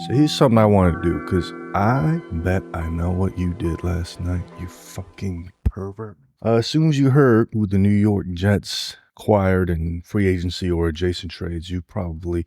So here's something I want to do, because I bet I know what you did last night, you fucking pervert. As soon as you heard who the New York Jets acquired in free agency or adjacent trades, you probably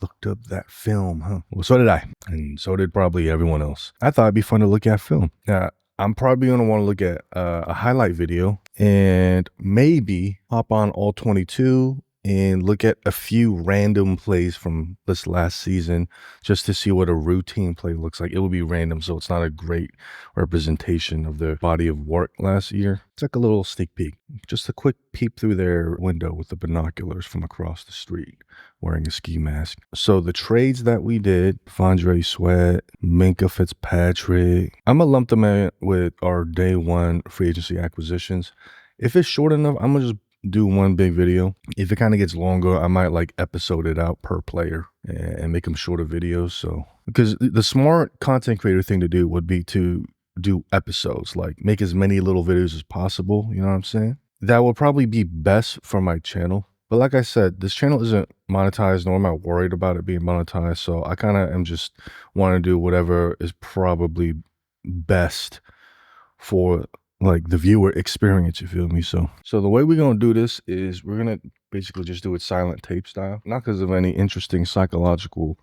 looked up that film, huh? Well, so did I, and so did probably everyone else. I thought it'd be fun to look at film. Now, I'm probably going to want to look at a highlight video and maybe hop on all 22 and look at a few random plays from this last season just to see what a routine play looks like. It will be random, so it's not a great representation of their body of work last year. It's like a little sneak peek, just a quick peep through their window with the binoculars from across the street wearing a ski mask. So the trades that we did, T'Vondre Sweat, Minkah Fitzpatrick, I'm going to lump them in with our day one free agency acquisitions. If it's short enough, I'm going to just do one big video. If it kind of gets longer, I might like episode it out per player and make them shorter videos. So, because the smart content creator thing to do would be to do episodes, like make as many little videos as possible. You know what I'm saying? That would probably be best for my channel. But like I said, this channel isn't monetized, nor am I worried about it being monetized. So I kind of am just want to do whatever is probably best for like the viewer experience, you feel me? So the way we're gonna do this is we're gonna basically just do it silent tape style, not because of any interesting psychological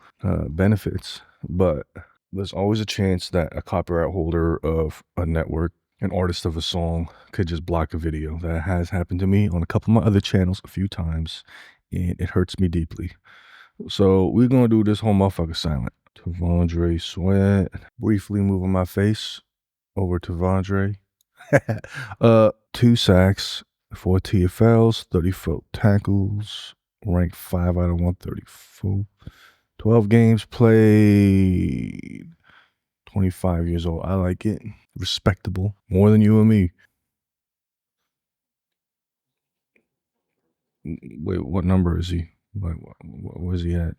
benefits, but there's always a chance that a copyright holder of a network, an artist of a song, could just block a video. That has happened to me on a couple of my other channels a few times, and it hurts me deeply. So we're gonna do this whole motherfucker silent. T'Vondre Sweat, briefly moving my face over to T'Vondre. 2 sacks, 4 TFLs, 34 tackles, ranked 5 out of 134. 12 games played, 25 years old. I like it. Respectable. More than you and me. Wait, what number is he? Where's he at?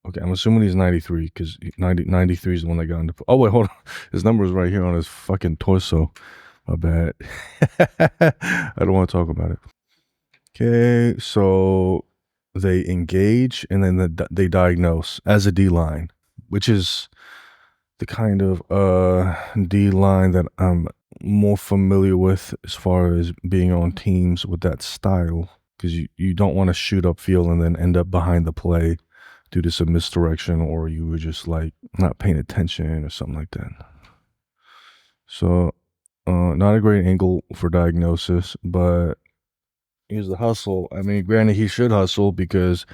Okay, I'm assuming he's 93, because 93 is the one that got into... Oh, wait, hold on. His number is right here on his fucking torso. My bad. I don't want to talk about it. Okay, so they engage and then they diagnose as a D-line, which is the kind of D-line that I'm more familiar with as far as being on teams with that style, because you don't want to shoot upfield and then end up behind the play due to some misdirection, or you were just like not paying attention or something like that. So not a great angle for diagnosis, but here's the hustle. I mean, granted, he should hustle because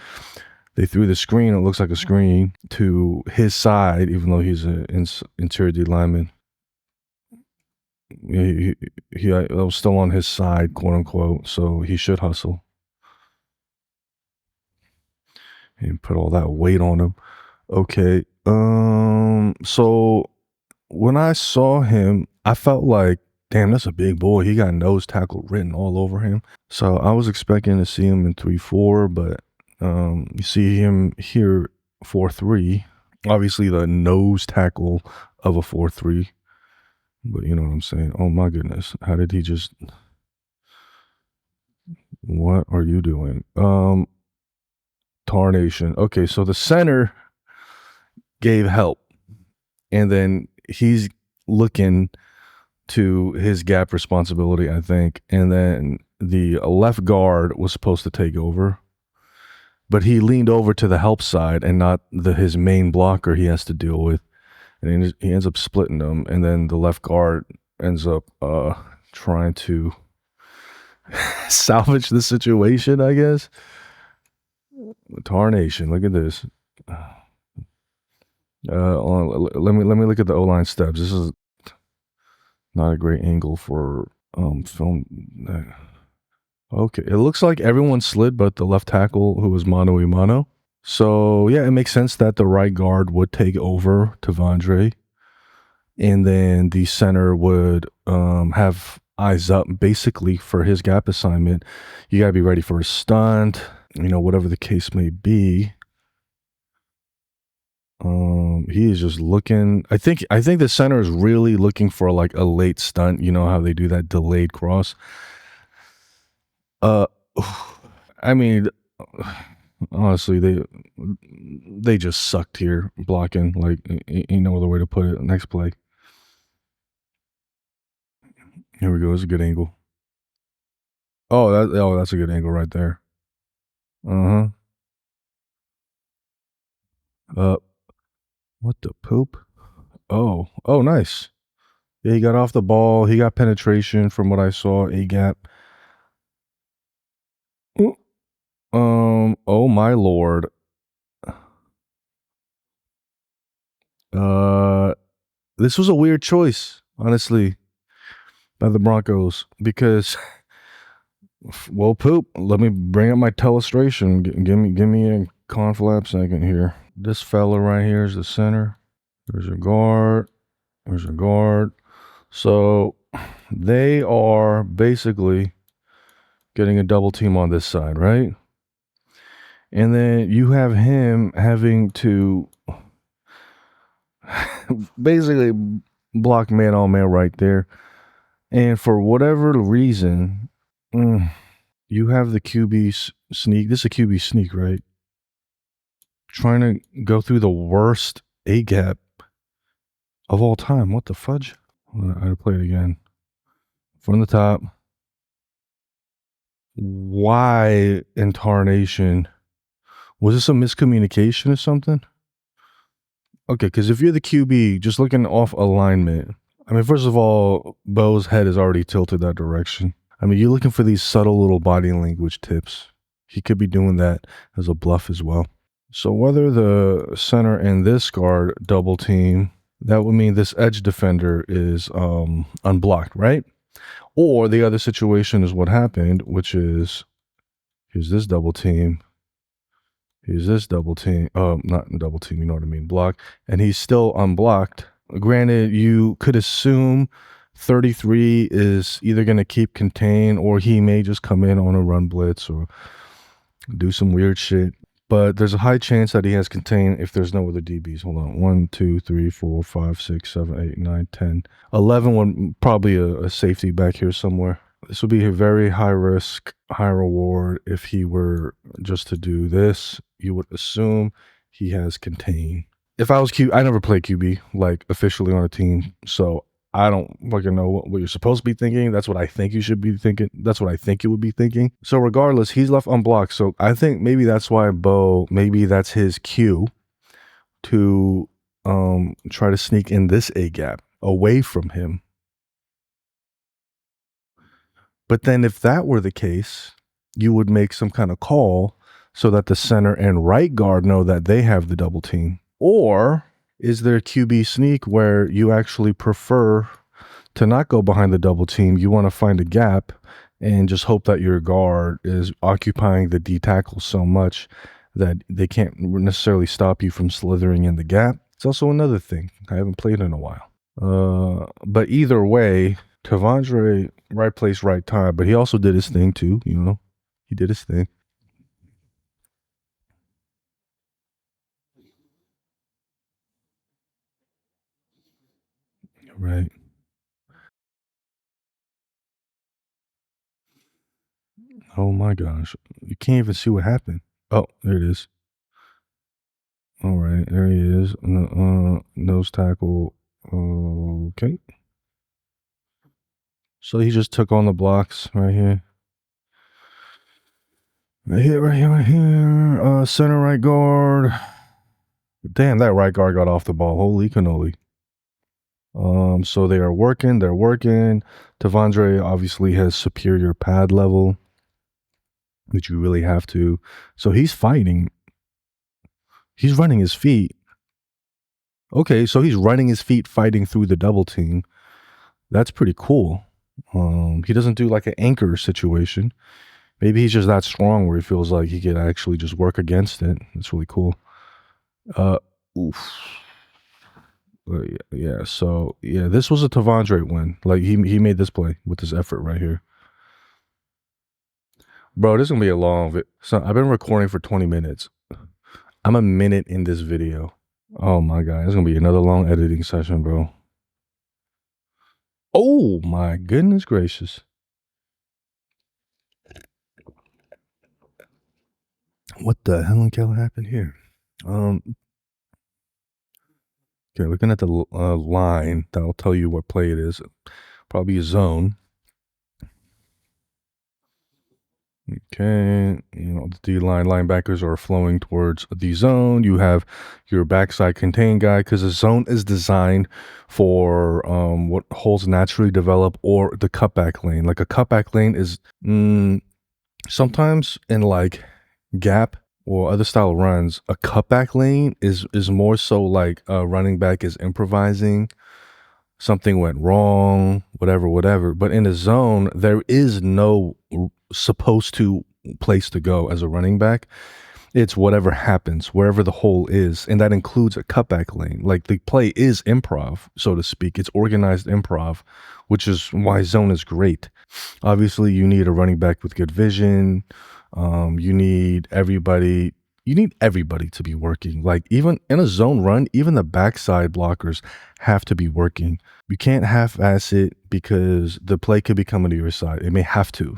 they threw the screen. It looks like a screen to his side, even though he's an interior D lineman. He was still on his side, quote unquote. So he should hustle. And put all that weight on him. Okay. So when I saw him, I felt like, damn, that's a big boy. He got nose tackle written all over him. So I was expecting to see him in 3-4, but you see him here 4-3. Obviously the nose tackle of a 4-3. But you know what I'm saying? Oh my goodness. How did he just... What are you doing? Tarnation. Okay, so the center gave help, and then he's looking to his gap responsibility, I think, and then the left guard was supposed to take over, but he leaned over to the help side and not his main blocker he has to deal with, and he ends up splitting them, and then the left guard ends up trying to salvage the situation, I guess. Tarnation. Look at this. Let me look at the O-line steps. This is not a great angle for film. Okay, it looks like everyone slid but the left tackle, who was mano a mano. So yeah, it makes sense that the right guard would take over T'Vondre, and then the center would have eyes up basically for his gap assignment. You gotta be ready for a stunt, you know, whatever the case may be. He is just looking. I think the center is really looking for like a late stunt. You know how they do that delayed cross. I mean, Honestly, they just sucked here blocking. Like, ain't no other way to put it. Next play. Here we go. It's a good angle. That's a good angle right there. Uh huh. What the poop? Oh, nice. Yeah, he got off the ball. He got penetration from what I saw. A gap. Oh my lord. Uh, this was a weird choice, honestly, by the Broncos because, well, poop. Let me bring up my telestration. Give me a conflap second here. This fella right here is the center. There's a guard. There's a guard. So they are basically getting a double team on this side, right? And then you have him having to basically block man on man right there. And for whatever reason, you have the QB sneak. This is a QB sneak, right? Trying to go through the worst A gap of all time. What the fudge? I play it again. From the top. Why in tarnation? Was this a miscommunication or something? Okay, because if you're the QB, just looking off alignment, I mean, first of all, Bo's head is already tilted that direction. I mean, you're looking for these subtle little body language tips. He could be doing that as a bluff as well. So whether the center and this guard double team, that would mean this edge defender is unblocked, right? Or the other situation is what happened, which is here's this double team. Here's this double team. Not double team, you know what I mean, block. And he's still unblocked. Granted, you could assume 33 is either going to keep contain or he may just come in on a run blitz or do some weird shit. But there's a high chance that he has contain if there's no other DBs. Hold on. 1, 2, 3, 4, 5, 6, 7, 8, 9, 10. 11 one, probably a safety back here somewhere. This would be a very high risk, high reward if he were just to do this. You would assume he has contain. If I was I never played QB like officially on a team, so I don't fucking know what you're supposed to be thinking. That's what I think you should be thinking. That's what I think you would be thinking. So regardless, he's left unblocked. So I think maybe that's why maybe that's his cue to try to sneak in this A gap away from him. But then if that were the case, you would make some kind of call so that the center and right guard know that they have the double team. Or is there a QB sneak where you actually prefer to not go behind the double team? You want to find a gap and just hope that your guard is occupying the D tackle so much that they can't necessarily stop you from slithering in the gap. It's also another thing. I haven't played in a while. But either way, Tavondre, right place, right time. But he also did his thing too, you know. He did his thing. Right. Oh my gosh. You can't even see what happened. Oh, there it is. All right, there he is. Nose tackle. Okay. So he just took on the blocks right here. Right here. Center right guard. Damn, that right guard got off the ball. Holy cannoli. So they are working. They're working. Tavondre obviously has superior pad level, which you really have to. So he's fighting. He's running his feet. Okay, so he's running his feet, fighting through the double team. That's pretty cool. He doesn't do like an anchor situation. Maybe he's just that strong where he feels like he could actually just work against it. That's really cool. Oof. Yeah. So yeah, this was a Tavondre win. Like he made this play with his effort right here. Bro, this is gonna be a long. So I've been recording for 20 minutes. I'm a minute in this video. Oh my god, it's gonna be another long editing session, bro. Oh my goodness gracious. What the hell in hell happened here? Okay, looking at the line, that'll tell you what play it is. Probably a zone. Okay, the D-line linebackers are flowing towards the zone. You have your backside contain guy because the zone is designed for what holes naturally develop or the cutback lane. Like a cutback lane is sometimes in like gap or other style runs, a cutback lane is more so like a running back is improvising. Something went wrong, whatever. But in a zone, there is no supposed to place to go as a running back. It's whatever happens, wherever the hole is. And that includes a cutback lane. Like the play is improv, so to speak. It's organized improv, which is why zone is great. Obviously, you need a running back with good vision. You need everybody. You need everybody to be working. Like even in a zone run, even the backside blockers have to be working. You can't half-ass it because the play could be coming to your side. It may have to.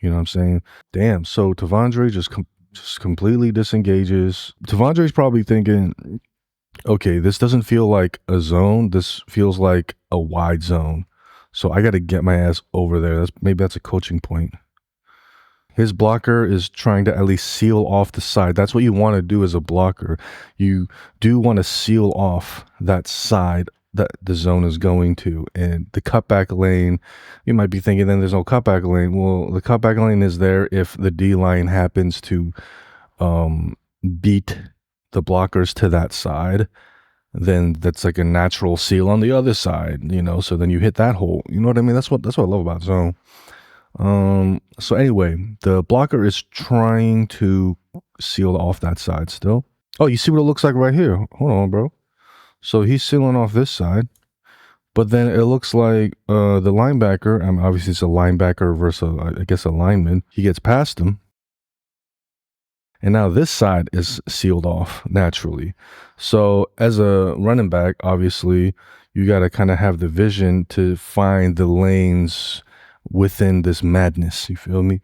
You know what I'm saying? Damn. So Tavondre just completely disengages. Tavondre's probably thinking, okay, this doesn't feel like a zone. This feels like a wide zone. So I got to get my ass over there. Maybe that's a coaching point. His blocker is trying to at least seal off the side. That's what you want to do as a blocker. You do want to seal off that side that the zone is going to. And the cutback lane, you might be thinking then there's no cutback lane. Well, the cutback lane is there if the D line happens to beat the blockers to that side. Then that's like a natural seal on the other side, so then you hit that hole. You know what I mean? That's what I love about zone. So anyway, the blocker is trying to seal off that side still. Oh, you see what it looks like right here? Hold on, bro. So he's sealing off this side, but then it looks like the linebacker, obviously it's a linebacker versus, I guess, a lineman. He gets past him. And now this side is sealed off naturally. So as a running back, obviously, you got to kind of have the vision to find the lanes within this madness. You feel me?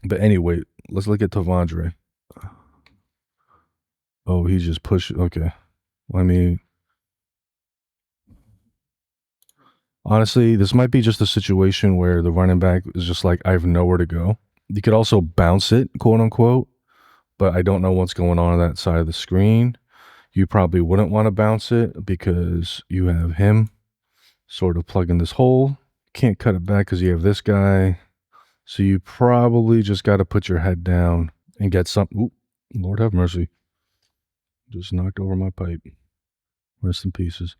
But anyway, let's look at Tavondre. Oh, he just pushed. Okay. I mean, honestly, this might be just a situation where the running back is just like, I have nowhere to go. You could also bounce it, quote unquote, but I don't know what's going on that side of the screen. You probably wouldn't want to bounce it because you have him sort of plugging this hole. Can't cut it back because you have this guy. So you probably just got to put your head down and get some. Ooh, Lord have mercy. Just knocked over my pipe. Rest in pieces.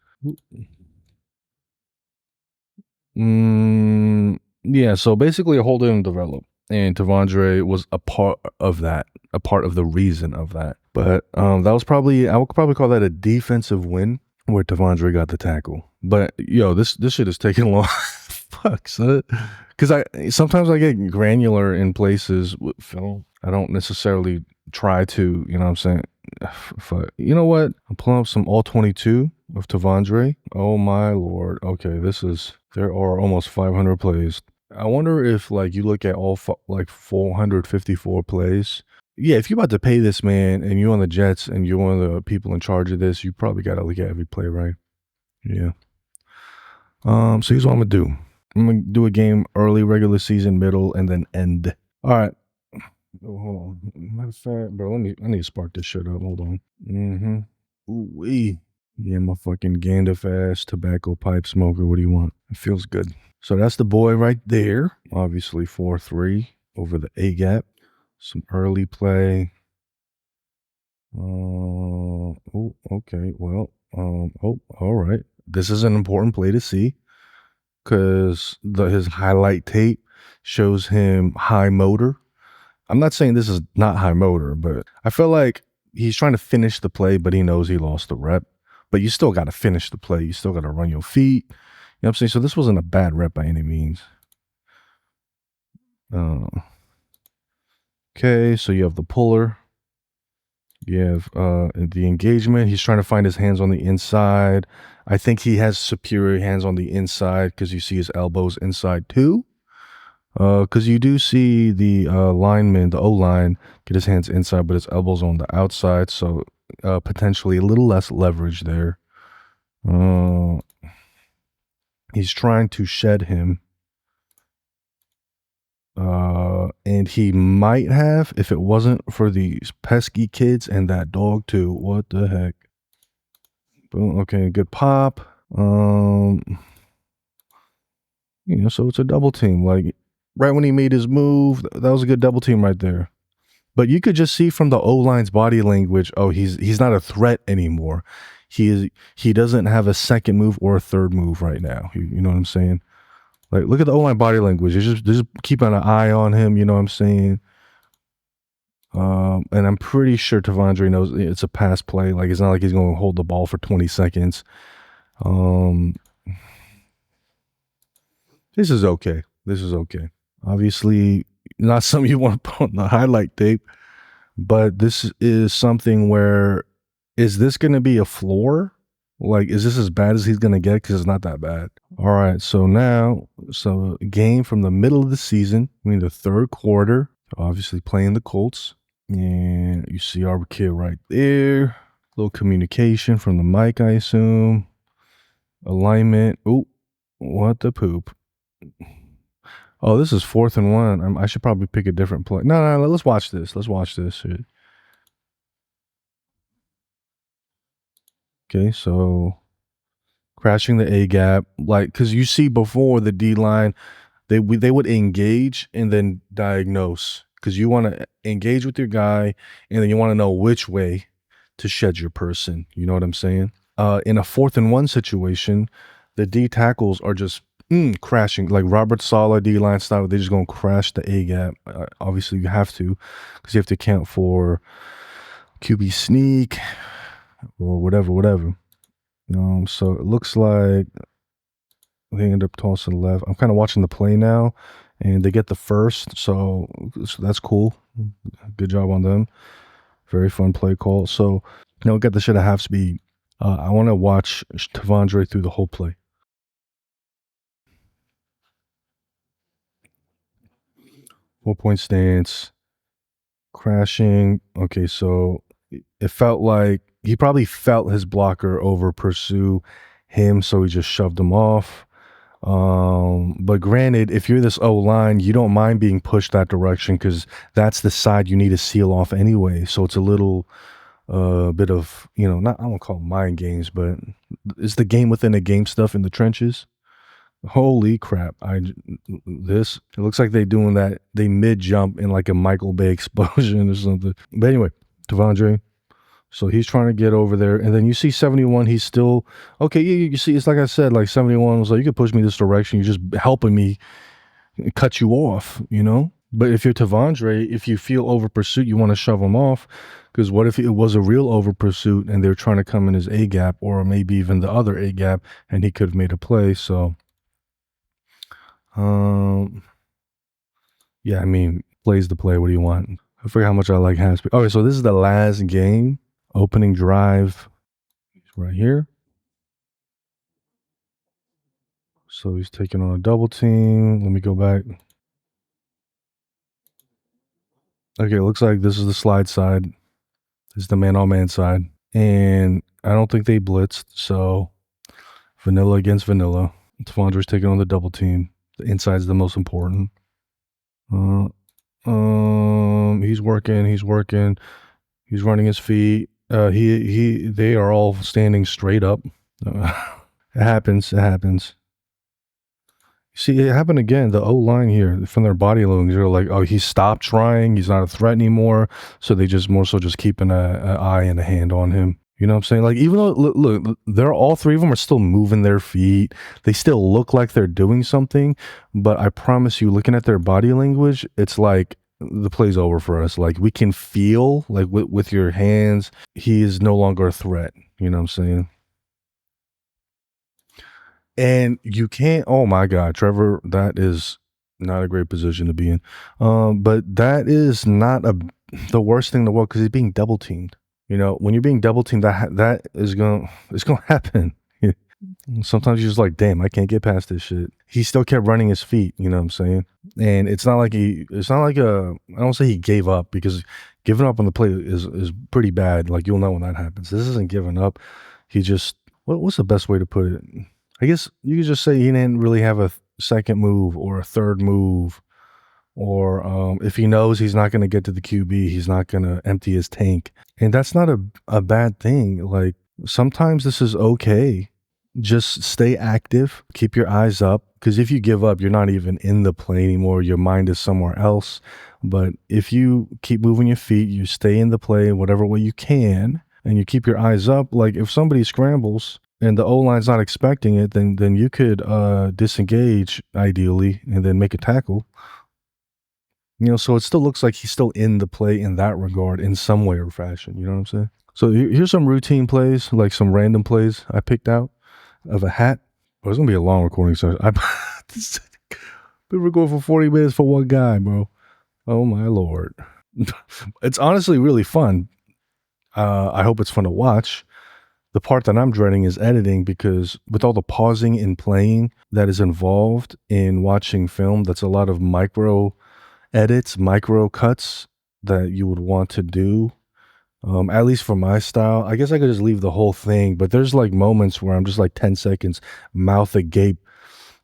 Yeah, so basically a hold and develop. And Tavondre was a part of that, a part of the reason of that. But that was probably, I would probably call that a defensive win where Tavondre got the tackle. But this shit is taking long. Fuck, son. Because sometimes I get granular in places with film. I don't necessarily try to, you know what I'm saying? Fuck. You know what? I'm pulling up some all 22 of Tavondre. Oh my lord. Okay, there are almost 500 plays. I wonder if like you look at all like 454 plays. Yeah, if you're about to pay this man and you're on the Jets and you're one of the people in charge of this, you probably got to look at every play, right? Yeah. So here's what I'm gonna do. I'm gonna do a game early, regular season, middle, and then end. All right. Oh, hold on. Matter of fact, bro, I need to spark this shit up. Hold on. Ooh-wee. Yeah, my fucking Gandalf ass tobacco pipe smoker. What do you want? It feels good. So that's the boy right there. Obviously 4-3 over the A gap. Some early play. Oh, okay. Well, all right. This is an important play to see because his highlight tape shows him high motor. I'm not saying this is not high motor, but I feel like he's trying to finish the play, but he knows he lost the rep. But you still got to finish the play. You still got to run your feet. You know what I'm saying? So this wasn't a bad rep by any means. Okay, so you have the puller. You have the engagement. He's trying to find his hands on the inside. I think he has superior hands on the inside because you see his elbows inside too. Because you do see the lineman, the O line, get his hands inside, but his elbows on the outside. So potentially a little less leverage there. Uh, he's trying to shed him. And he might have if it wasn't for these pesky kids and that dog too. What the heck? Boom. Okay, good pop. So it's a double team. Like right when he made his move, that was a good double team right there. But you could just see from the O line's body language, oh, he's not a threat anymore. He doesn't have a second move or a third move right now. You know what I'm saying? Like look at the O line body language. They're just keeping an eye on him. You know what I'm saying? And I'm pretty sure Tavondre knows it's a pass play. Like it's not like he's going to hold the ball for 20 seconds. This is okay. Obviously, not something you want to put on the highlight tape, but this is something where is this going to be a floor? Like, is this as bad as he's going to get? Because it's not that bad. All right. So game from the middle of the season, the third quarter, obviously playing the Colts. And you see our kid right there. A little communication from the mic, I assume. Alignment. Oh, what the poop. Oh, this is 4th and 1. I should probably pick a different play. No, let's watch this. Okay, so crashing the A gap. Like, because you see before the D line, they would engage and then diagnose. Because you want to engage with your guy and then you want to know which way to shed your person. You know what I'm saying? In a 4th and 1 situation, the D tackles are just crashing like Robert Saleh D line style. They're just gonna crash the A gap. Obviously, you have to because you have to account for QB sneak or whatever. So it looks like they end up tossing left. I'm kind of watching the play now, and they get the first, so that's cool. Good job on them. Very fun play call. So get the shit at half speed. I want to watch Tavondre through the whole play. 4-point stance, crashing. Okay, so it felt like he probably felt his blocker over pursue him, so he just shoved him off. But granted, if you're this O line, you don't mind being pushed that direction because that's the side you need to seal off anyway. So it's a little bit of not I won't call it mind games, but it's the game within a game stuff in the trenches. Holy crap! It looks like they doing that. They mid jump in like a Michael Bay explosion or something. But anyway, Tavondre. So he's trying to get over there, and then you see 71. He's still okay. You see, it's like I said, like 71 was like, you could push me this direction. You're just helping me cut you off, But if you're Tavondre, if you feel over pursuit, you want to shove him off. Because what if it was a real over pursuit and they're trying to come in his A gap or maybe even the other A gap, and he could have made a play. So. Yeah, I mean, plays the play. What do you want? I forget how much I like Haspy. Okay, so this is the last game. Opening drive. He's right here. So he's taking on a double team. Let me go back. Okay, it looks like this is the slide side. This is the man-on-man side. And I don't think they blitzed, so vanilla against vanilla. Tavondre's taking on the double team. The inside's the most important. He's working. He's running his feet. They are all standing straight up. It happens. See, it happened again. The O line here from their body language, they're like, "Oh, he stopped trying. He's not a threat anymore." So they just more so just keeping an eye and a hand on him. You know what I'm saying? Like, even though look, they're all three of them are still moving their feet. They still look like they're doing something, but I promise you, looking at their body language, it's like the play's over for us. Like we can feel like with your hands, he is no longer a threat. You know what I'm saying? And you can't. Oh my God, Trevor, that is not a great position to be in. But that is not the worst thing in the world because he's being double teamed. When you're being double teamed, it's gonna happen. Sometimes you're just like, damn, I can't get past this shit. he still kept running his feet, you know what I'm saying? And it's not like I don't say he gave up, because giving up on the play is pretty bad. Like, you'll know when that happens. This isn't giving up. He just, what's the best way to put it? I guess you could just say he didn't really have a second move or a third move, or if he knows he's not going to get to the QB, he's not going to empty his tank. And that's not a bad thing. Like, sometimes this is okay. Just stay active, keep your eyes up, because if you give up, you're not even in the play anymore. Your mind is somewhere else. But if you keep moving your feet, you stay in the play in whatever way you can, and you keep your eyes up. Like, if somebody scrambles and the O-line's not expecting it, then you could disengage ideally and then make a tackle. You know, so it still looks like he's still in the play in that regard, in some way or fashion. You know what I'm saying? So here's some routine plays, like some random plays I picked out of a hat. Oh, it's gonna be a long recording session. Been recording for 40 minutes for one guy, bro. Oh my lord. It's honestly really fun. I hope it's fun to watch. The part that I'm dreading is editing, because with all the pausing and playing that is involved in watching film, that's a lot of micro edits, micro cuts that you would want to do. At least for my style, I guess I could just leave the whole thing, but there's like moments where I'm just like 10 seconds, mouth agape,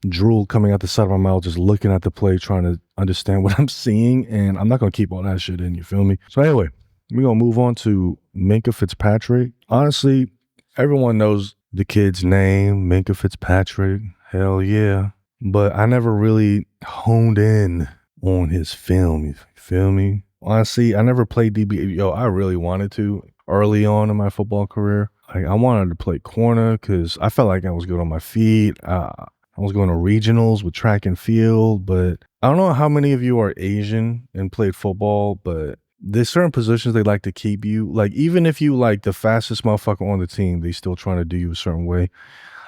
drool coming out the side of my mouth, just looking at the play, trying to understand what I'm seeing, and I'm not going to keep all that shit in, you feel me? So anyway, we're going to move on to Minkah Fitzpatrick. Honestly, everyone knows the kid's name, Minkah Fitzpatrick. Hell yeah. But I never really honed in on his film, you feel me? Honestly, I never played DB. Yo, I really wanted to early on in my football career. I wanted to play corner because I felt like I was good on my feet. I was going to regionals with track and field, but I don't know how many of you are Asian and played football, but there's certain positions they like to keep you. Like, even if you like the fastest motherfucker on the team, they still trying to do you a certain way.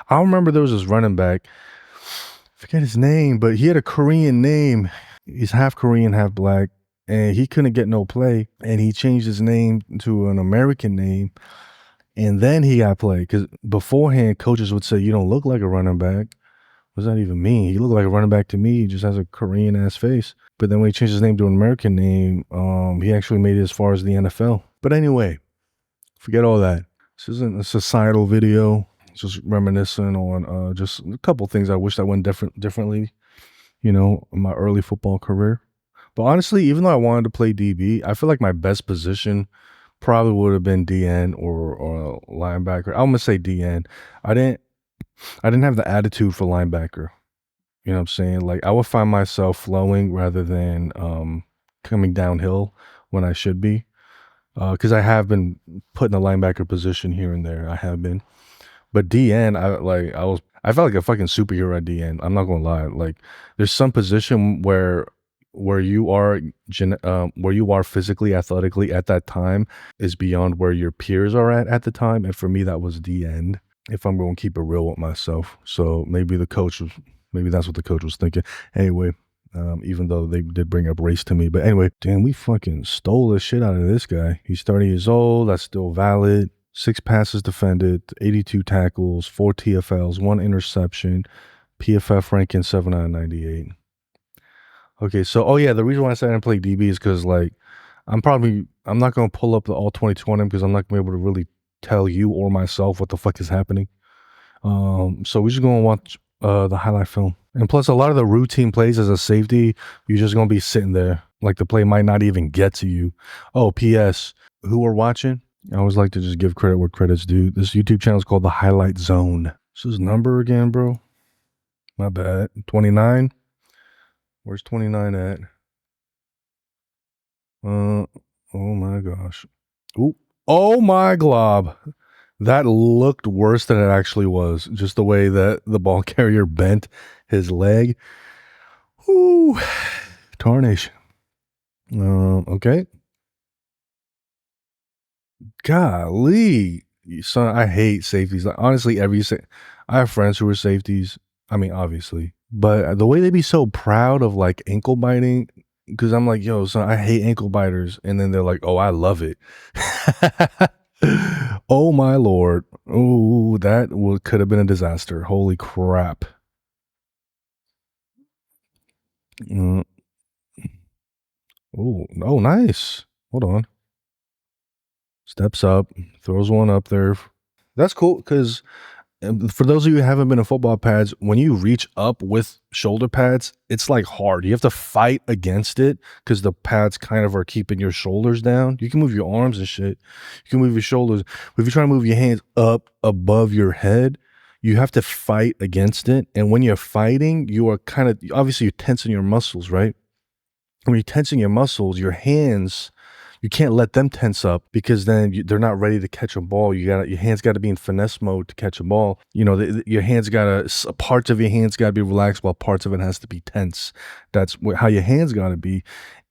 I remember there was this running back, forget his name, but he had a Korean name. He's half Korean, half black, and he couldn't get no play, and he changed his name to an American name, and then he got play, because beforehand, coaches would say, you don't look like a running back. What does that even mean? He looked like a running back to me. He just has a Korean-ass face. But then when he changed his name to an American name, he actually made it as far as the NFL. But anyway, forget all that. This isn't a societal video. It's just reminiscing on just a couple things I wish I went differently, you know, in my early football career. But honestly, even though I wanted to play DB, I feel like my best position probably would have been DN or linebacker. I'm gonna say DN. I didn't have the attitude for linebacker. You know what I'm saying? Like, I would find myself flowing rather than coming downhill when I should be. Because I have been put in the linebacker position here and there. I have been. But DN, I felt like a fucking superhero at DN. I'm not gonna lie. Like, there's some position where you are where you are physically, athletically at that time is beyond where your peers are at the time. And for me, that was DN, if I'm going to keep it real with myself. So maybe that's what the coach was thinking. Anyway, even though they did bring up race to me. But anyway, damn, we fucking stole the shit out of this guy. He's 30 years old. That's still valid. 6 passes defended, 82 tackles, 4 TFLs, 1 interception, PFF ranking 7 out of 98. Okay, so, the reason why I said I didn't play DB is because, like, I'm not going to pull up the all 22 on him, because I'm not going to be able to really tell you or myself what the fuck is happening. So we're just going to watch the highlight film. And plus, a lot of the routine plays as a safety, you're just going to be sitting there. Like, the play might not even get to you. Oh, P.S. Who are watching? I always like to just give credit where credit's due. This YouTube channel is called The Highlight Zone. What's his number again, bro? My bad. 29? Where's 29 at? Oh my gosh. Ooh. Oh my glob. That looked worse than it actually was. Just the way that the ball carrier bent his leg. Ooh. Tarnation. Okay. Golly. Son, I hate safeties. Like, honestly, I have friends who are safeties. I mean, obviously. But the way they be so proud of, like, ankle biting, because I'm like, yo, son, I hate ankle biters. And then they're like, oh, I love it. Oh, my Lord. Oh, that could have been a disaster. Holy crap. Mm. Oh, nice. Hold on. Steps up, throws one up there. That's cool because for those of you who haven't been in football pads, when you reach up with shoulder pads, it's like hard. You have to fight against it because the pads kind of are keeping your shoulders down. You can move your arms and shit. You can move your shoulders. But if you try to move your hands up above your head, you have to fight against it. And when you're fighting, you are kind of obviously you're tensing your muscles, right? When you're tensing your muscles, your hands, you can't let them tense up because then they're not ready to catch a ball. Your hands got to be in finesse mode to catch a ball. You know, your hands got to, parts of your hands got to be relaxed while parts of it has to be tense. That's how your hands got to be.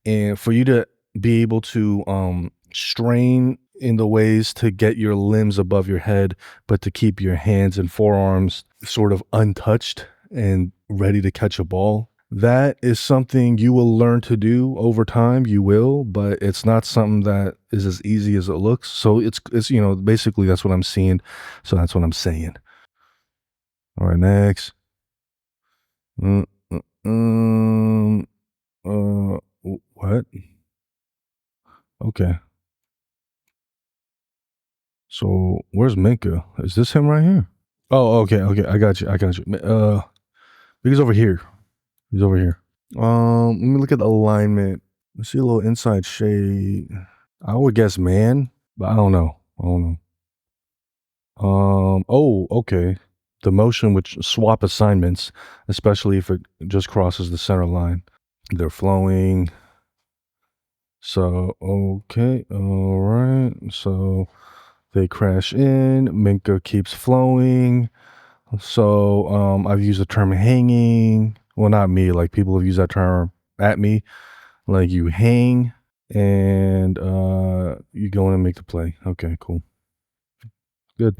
And for you to be able to strain in the ways to get your limbs above your head, but to keep your hands and forearms sort of untouched and ready to catch a ball, that is something you will learn to do over time. You will, but it's not something that is as easy as it looks. So it's basically that's what I'm seeing. So that's what I'm saying. All right, next. Mm, mm, mm, what? Okay. So where's Minkah? Is this him right here? Oh, okay. I got you. He's over here. He's over here. Let me look at the alignment. I see a little inside shade. I would guess man, but I don't know. Oh, okay. The motion which swap assignments, especially if it just crosses the center line. They're flowing. So, okay. All right. So they crash in. Minkah keeps flowing. So, I've used the term hanging. Well, not me. Like people have used that term at me. Like you hang and you go in and make the play. Okay, cool. Good.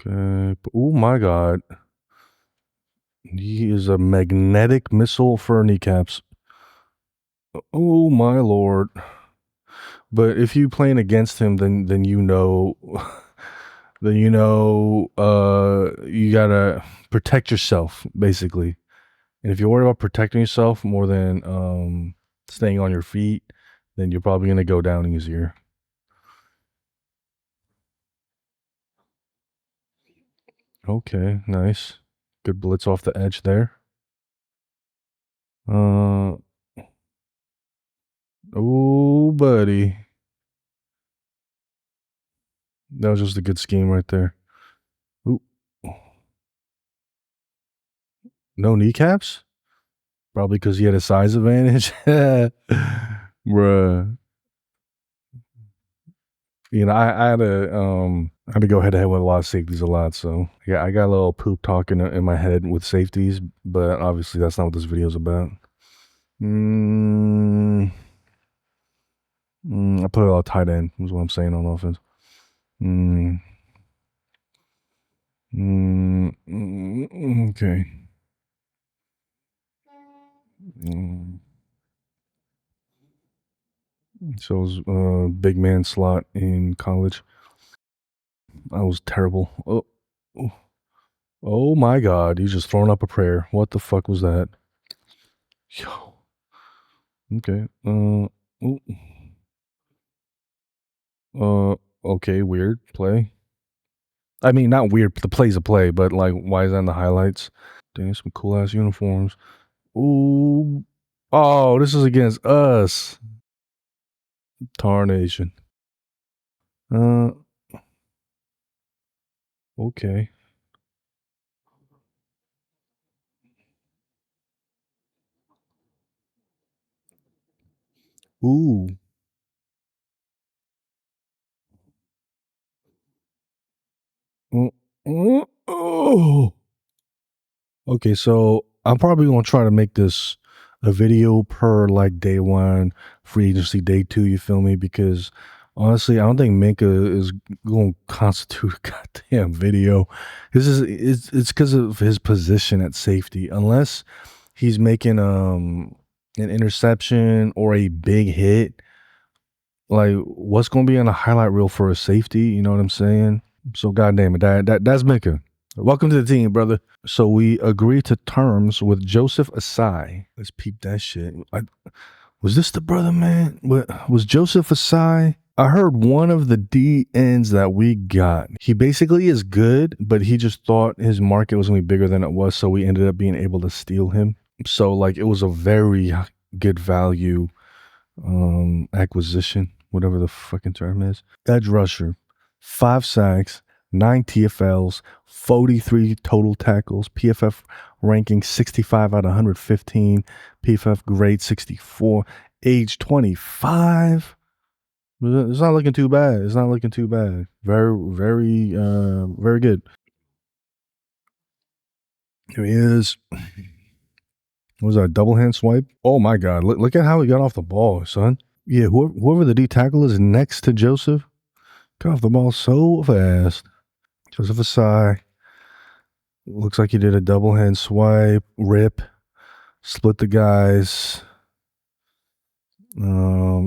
Okay. Oh my God. He is a magnetic missile for kneecaps. Oh my Lord. But if you playing against him, then you know then you gotta protect yourself, basically. And if you're worried about protecting yourself more than staying on your feet, then you're probably gonna go down easier. Okay, nice. Good blitz off the edge there. Oh, buddy. That was just a good scheme right there. Ooh. No kneecaps? Probably because he had a size advantage. Bruh. I had to go head to head with a lot of safeties a lot. So yeah, I got a little poop talk in my head with safeties, but obviously that's not what this video is about. I play a lot of tight end, is what I'm saying on offense. Okay. So I was big man slot in college. I was terrible. Oh my God! He's just throwing up a prayer. What the fuck was that? Yo. Okay. Okay. Weird play. I mean, not weird. The play's a play, but like, why is that in the highlights? Dang, some cool ass uniforms. Ooh. Oh, this is against us. Tarnation. Okay. Ooh. Oh. Okay, so I'm probably gonna try to make this a video per like day one, free agency day two. You feel me? Because honestly, I don't think Minkah is going to constitute a goddamn video. It's because of his position at safety. Unless he's making an interception or a big hit, like what's going to be on a highlight reel for a safety? You know what I'm saying? So goddamn it, that's Minkah. Welcome to the team, brother. So we agreed to terms with Joseph Ossai. Let's peep that shit. Was this the brother, man? Was Joseph Ossai? I heard one of the DNs that we got. He basically is good, but he just thought his market was going to be bigger than it was, so we ended up being able to steal him. So like it was a very good value acquisition, whatever the fucking term is. Edge rusher, 5 sacks, 9 TFLs, 43 total tackles, PFF ranking 65 out of 115, PFF grade 64, age 25. It's not looking too bad. It's not looking too bad. Very good. Here he is. What was that, a double hand swipe? Oh my God. Look at how he got off the ball, son. Yeah, whoever the D tackle is next to Joseph, got off the ball so fast. Joseph Ossai. Looks like he did a double hand swipe, rip, split the guys.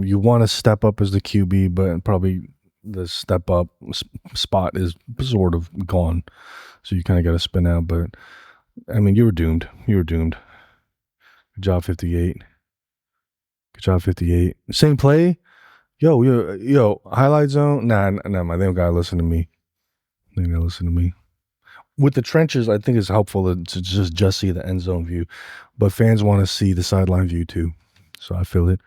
You want to step up as the QB, but probably the step up spot is sort of gone. So you kind of got to spin out. But I mean, you were doomed. You were doomed. Good job, 58. Good job, 58. Same play. Yo, highlight zone. Nah, they don't gotta listen to me. They gotta listen to me. With the trenches, I think it's helpful to just see the end zone view, but fans want to see the sideline view too. So I feel it.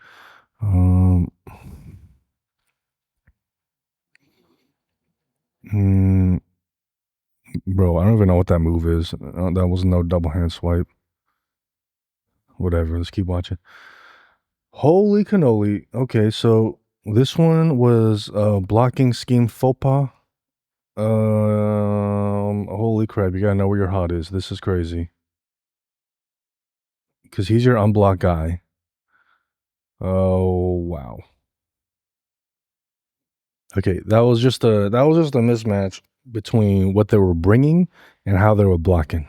Bro, I don't even know what that move is. That was no double hand swipe. Whatever. Let's keep watching. Holy cannoli. Okay, so this one was blocking scheme faux pas. Holy crap! You gotta know where your hot is. This is crazy. Because he's your unblocked guy. Oh wow. Okay, that was just a mismatch between what they were bringing and how they were blocking.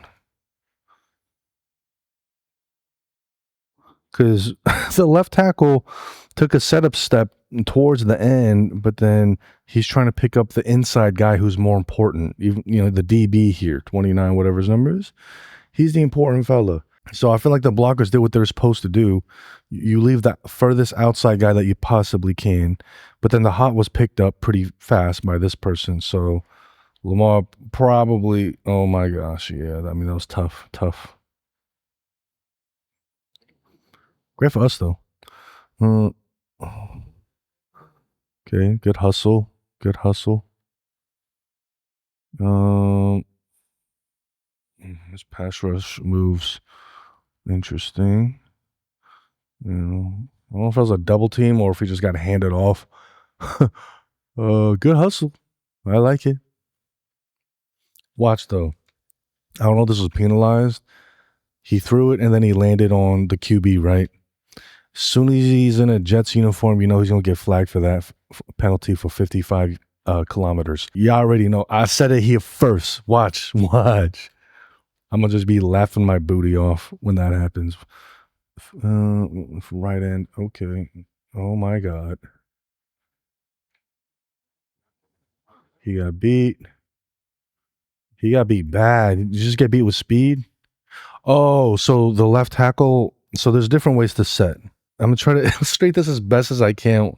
Because the left tackle took a setup step towards the end, but then he's trying to pick up the inside guy who's more important. Even the DB here, 29, whatever his number is. He's the important fella. So I feel like the blockers did what they're supposed to do. You leave that furthest outside guy that you possibly can, but then the hot was picked up pretty fast by this person. So Lamar probably, oh my gosh, yeah. I mean, that was tough. Great for us though. Okay, good hustle. His pass rush moves interesting. I don't know if it was a double team or if he just got handed off. Good hustle. I like it. Watch though. I don't know if this was penalized. He threw it and then he landed on the QB, right? As soon as he's in a Jets uniform, he's going to get flagged for that penalty for 55 kilometers. You already know. I said it here first. Watch. I'm going to just be laughing my booty off when that happens. Right end. Okay. Oh my God. He got beat. He got beat bad. You just get beat with speed. Oh, so the left tackle. So there's different ways to set. I'm going to try to illustrate this as best as I can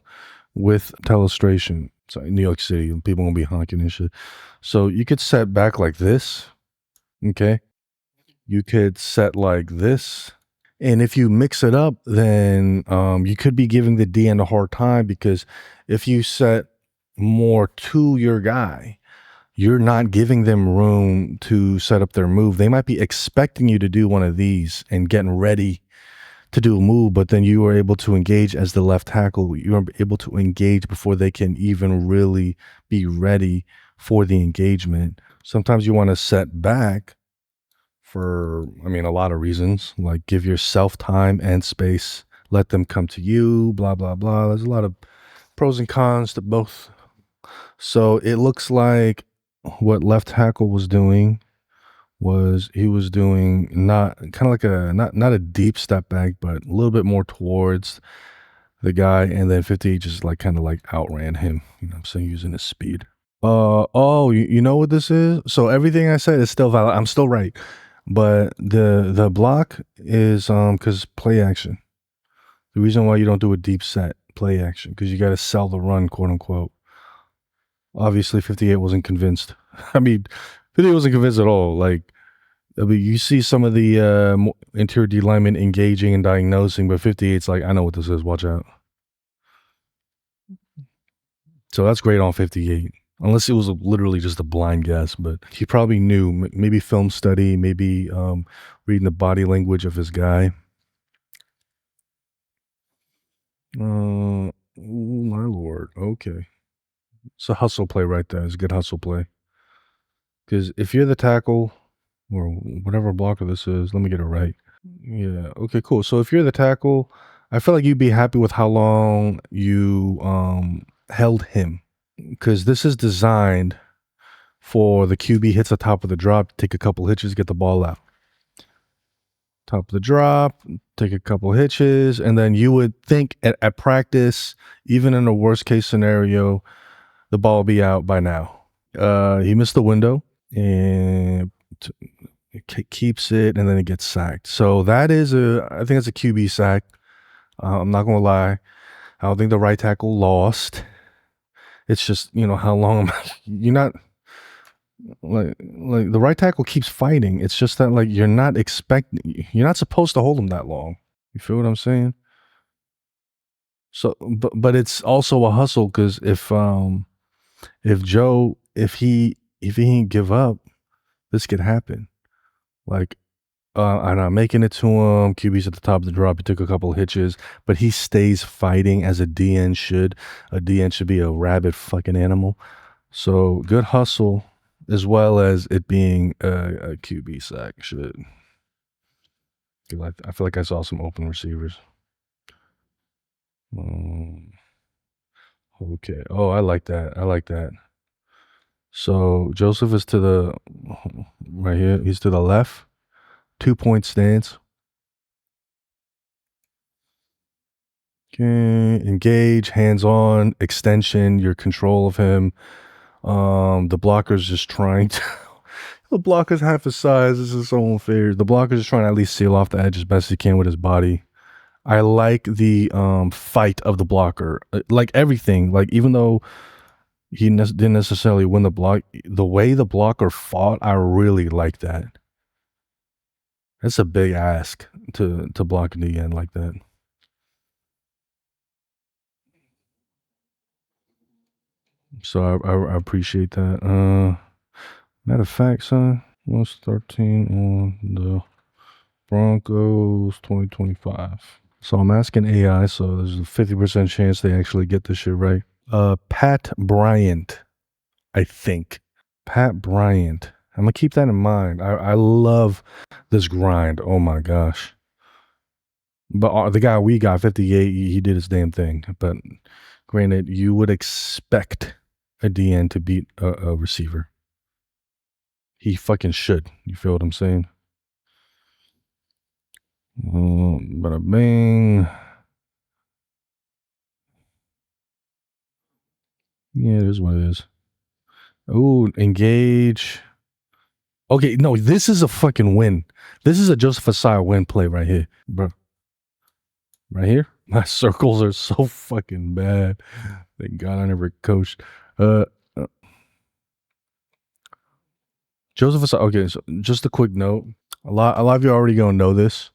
with telestration. So in New York City, people going to be honking and shit. So you could set back like this. Okay. You could set like this. And if you mix it up, then you could be giving the DN a hard time, because if you set more to your guy, you're not giving them room to set up their move. They might be expecting you to do one of these and getting ready to do a move, but then you are able to engage as the left tackle. You're able to engage before they can even really be ready for the engagement. Sometimes you want to set back for, a lot of reasons, like give yourself time and space, let them come to you, blah, blah, blah. There's a lot of pros and cons to both. So it looks like what left tackle was doing was he was doing not kind of like not a deep step back, but a little bit more towards the guy, and then 50 just like kind of like outran him, I'm saying, using his speed. You know what this is? So everything I said is still valid. I'm still right. But the block is because play action. The reason why you don't do a deep set play action because you got to sell the run, quote unquote. Obviously, 58 wasn't convinced. I mean, 58 wasn't convinced at all. Like, I mean, you see some of the interior D linemen engaging and diagnosing, but 58's like, I know what this is. Watch out. So that's great on 58. Unless it was literally just a blind guess, but he probably knew. Maybe film study, maybe reading the body language of his guy. Oh my lord. Okay. It's a hustle play right there. It's a good hustle play. Because if you're the tackle or whatever blocker this is, let me get it right. Yeah. Okay, cool. So if you're the tackle, I feel like you'd be happy with how long you held him. Because this is designed for the QB hits the top of the drop, take a couple hitches, get the ball out. Top of the drop, take a couple hitches, and then you would think at practice, even in a worst case scenario, the ball will be out by now. He missed the window and keeps it, and then it gets sacked. So that is I think it's a QB sack. I'm not gonna lie. I don't think the right tackle lost. It's just how long you're not like the right tackle keeps fighting. It's just that you're not supposed to hold him that long. You feel what I'm saying? So, but it's also a hustle because if Joe if he didn't give up, this could happen. Like, and I'm making it to him. QB's at the top of the drop. He took a couple hitches, but he stays fighting as a DN should. A DN should be a rabid fucking animal. So good hustle, as well as it being a QB sack. Shit. I feel like I saw some open receivers. Okay. Oh, I like that. I like that. So Joseph is to the right here. He's to the left. 2-point stance. Okay. Engage, hands on, extension, your control of him. The blocker's just trying to. The blocker's half his size. This is so unfair. The blocker's just trying to at least seal off the edge as best he can with his body. I like the fight of the blocker. Like everything. Like even though he didn't necessarily win the block, the way the blocker fought, I really like that. That's a big ask to block in the end like that. So I appreciate that. Matter of fact, son, what's 13 on the Broncos 2025? So I'm asking AI, so there's a 50% chance they actually get this shit right. Pat Bryant, I think. Pat Bryant. I'm gonna keep that in mind. I love this grind. Oh my gosh. But the guy we got, 58, he did his damn thing. But granted, you would expect a DN to beat a receiver. He fucking should. You feel what I'm saying? Bada bang. Yeah, it is what it is. Oh, engage. Okay, no, this is a fucking win. This is a Joseph Ossai win play right here, bro. Right here? My circles are so fucking bad. Thank God I never coached. Joseph Ossai. Okay, so just a quick note. A lot of you already gonna know this,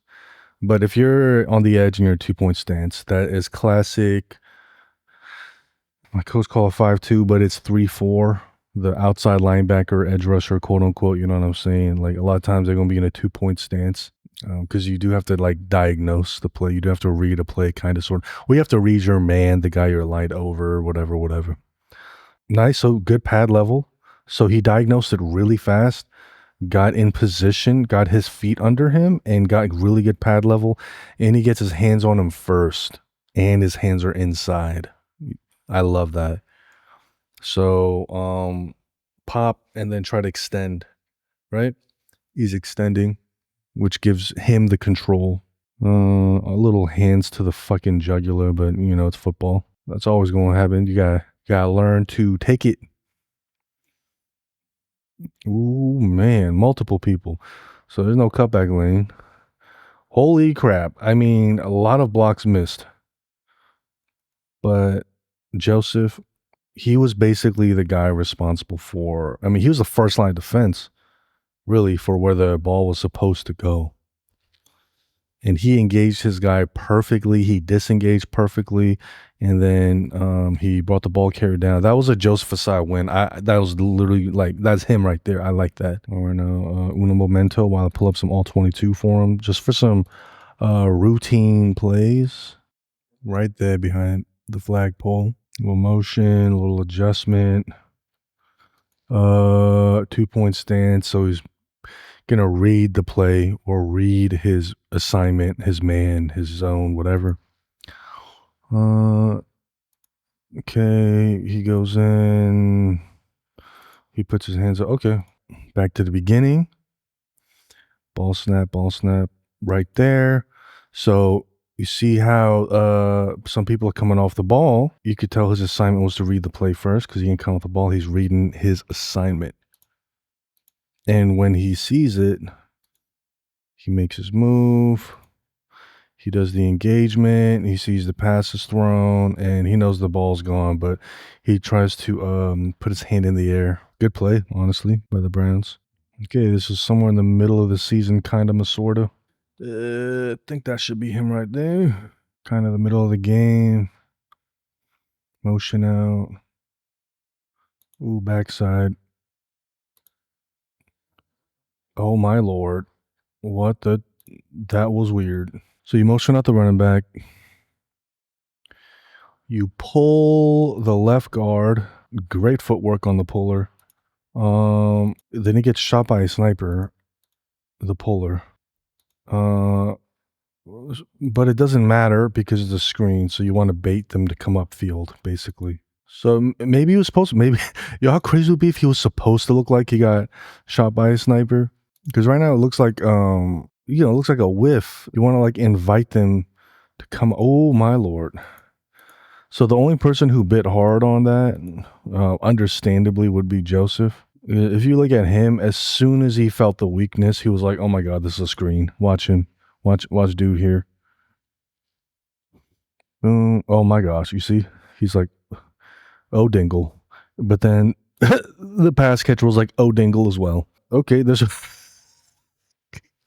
but if you're on the edge and you're a 2-point stance, that is classic. My coach call it 5-2, but it's 3-4. The outside linebacker, edge rusher, quote unquote. You know what I'm saying? Like a lot of times they're gonna be in a 2-point stance because you do have to diagnose the play. You do have to read a play, kind of sort of. We have to read your man, the guy you're light over, whatever. Nice, so good pad level. So he diagnosed it really fast. Got in position, got his feet under him, and got really good pad level. And he gets his hands on him first, and his hands are inside. I love that. So, pop and then try to extend, right? He's extending, which gives him the control. A little hands to the fucking jugular, but it's football. That's always going to happen. You gotta learn to take it. Ooh, man, multiple people. So there's no cutback lane. Holy crap. I mean, a lot of blocks missed. But Joseph, he was basically the guy responsible for, I mean, he was the first line of defense, really, for where the ball was supposed to go. And he engaged his guy perfectly. He disengaged perfectly, and then he brought the ball carrier down. That was a Joseph Ossai win. That was literally like that's him right there. I like that. Or no, uno momento while I pull up some all 22 for him, just for some routine plays. Right there behind the flagpole. A little motion, a little adjustment. 2-point stance. So he's gonna read the play or read his assignment, his man, his zone, whatever. Okay, he goes in. He puts his hands up. Okay, back to the beginning. Ball snap, right there. So you see how some people are coming off the ball. You could tell his assignment was to read the play first because he didn't come off the ball. He's reading his assignment. And when he sees it, he makes his move. He does the engagement. He sees the pass is thrown, and he knows the ball's gone, but he tries to put his hand in the air. Good play, honestly, by the Browns. Okay, this is somewhere in the middle of the season, kind of, sorta. I think that should be him right there. Kind of the middle of the game. Motion out. Ooh, backside. Oh my lord. What the? That was weird. So you motion out the running back. You pull the left guard. Great footwork on the puller. Then he gets shot by a sniper, the puller. But it doesn't matter because it's a screen, so you want to bait them to come upfield, basically. So maybe he was supposed to, maybe, you know how crazy it would be if he was supposed to look like he got shot by a sniper? Because right now it looks like, it looks like a whiff. You want to like invite them to come, oh my lord. So the only person who bit hard on that, understandably, would be Joseph. If you look at him, as soon as he felt the weakness, he was like, "Oh my god, this is a screen. Watch him. Watch dude here." Boom. Oh my gosh, you see? He's like, "Oh dingle," but then the pass catcher was like, "Oh dingle" as well. Okay, there's.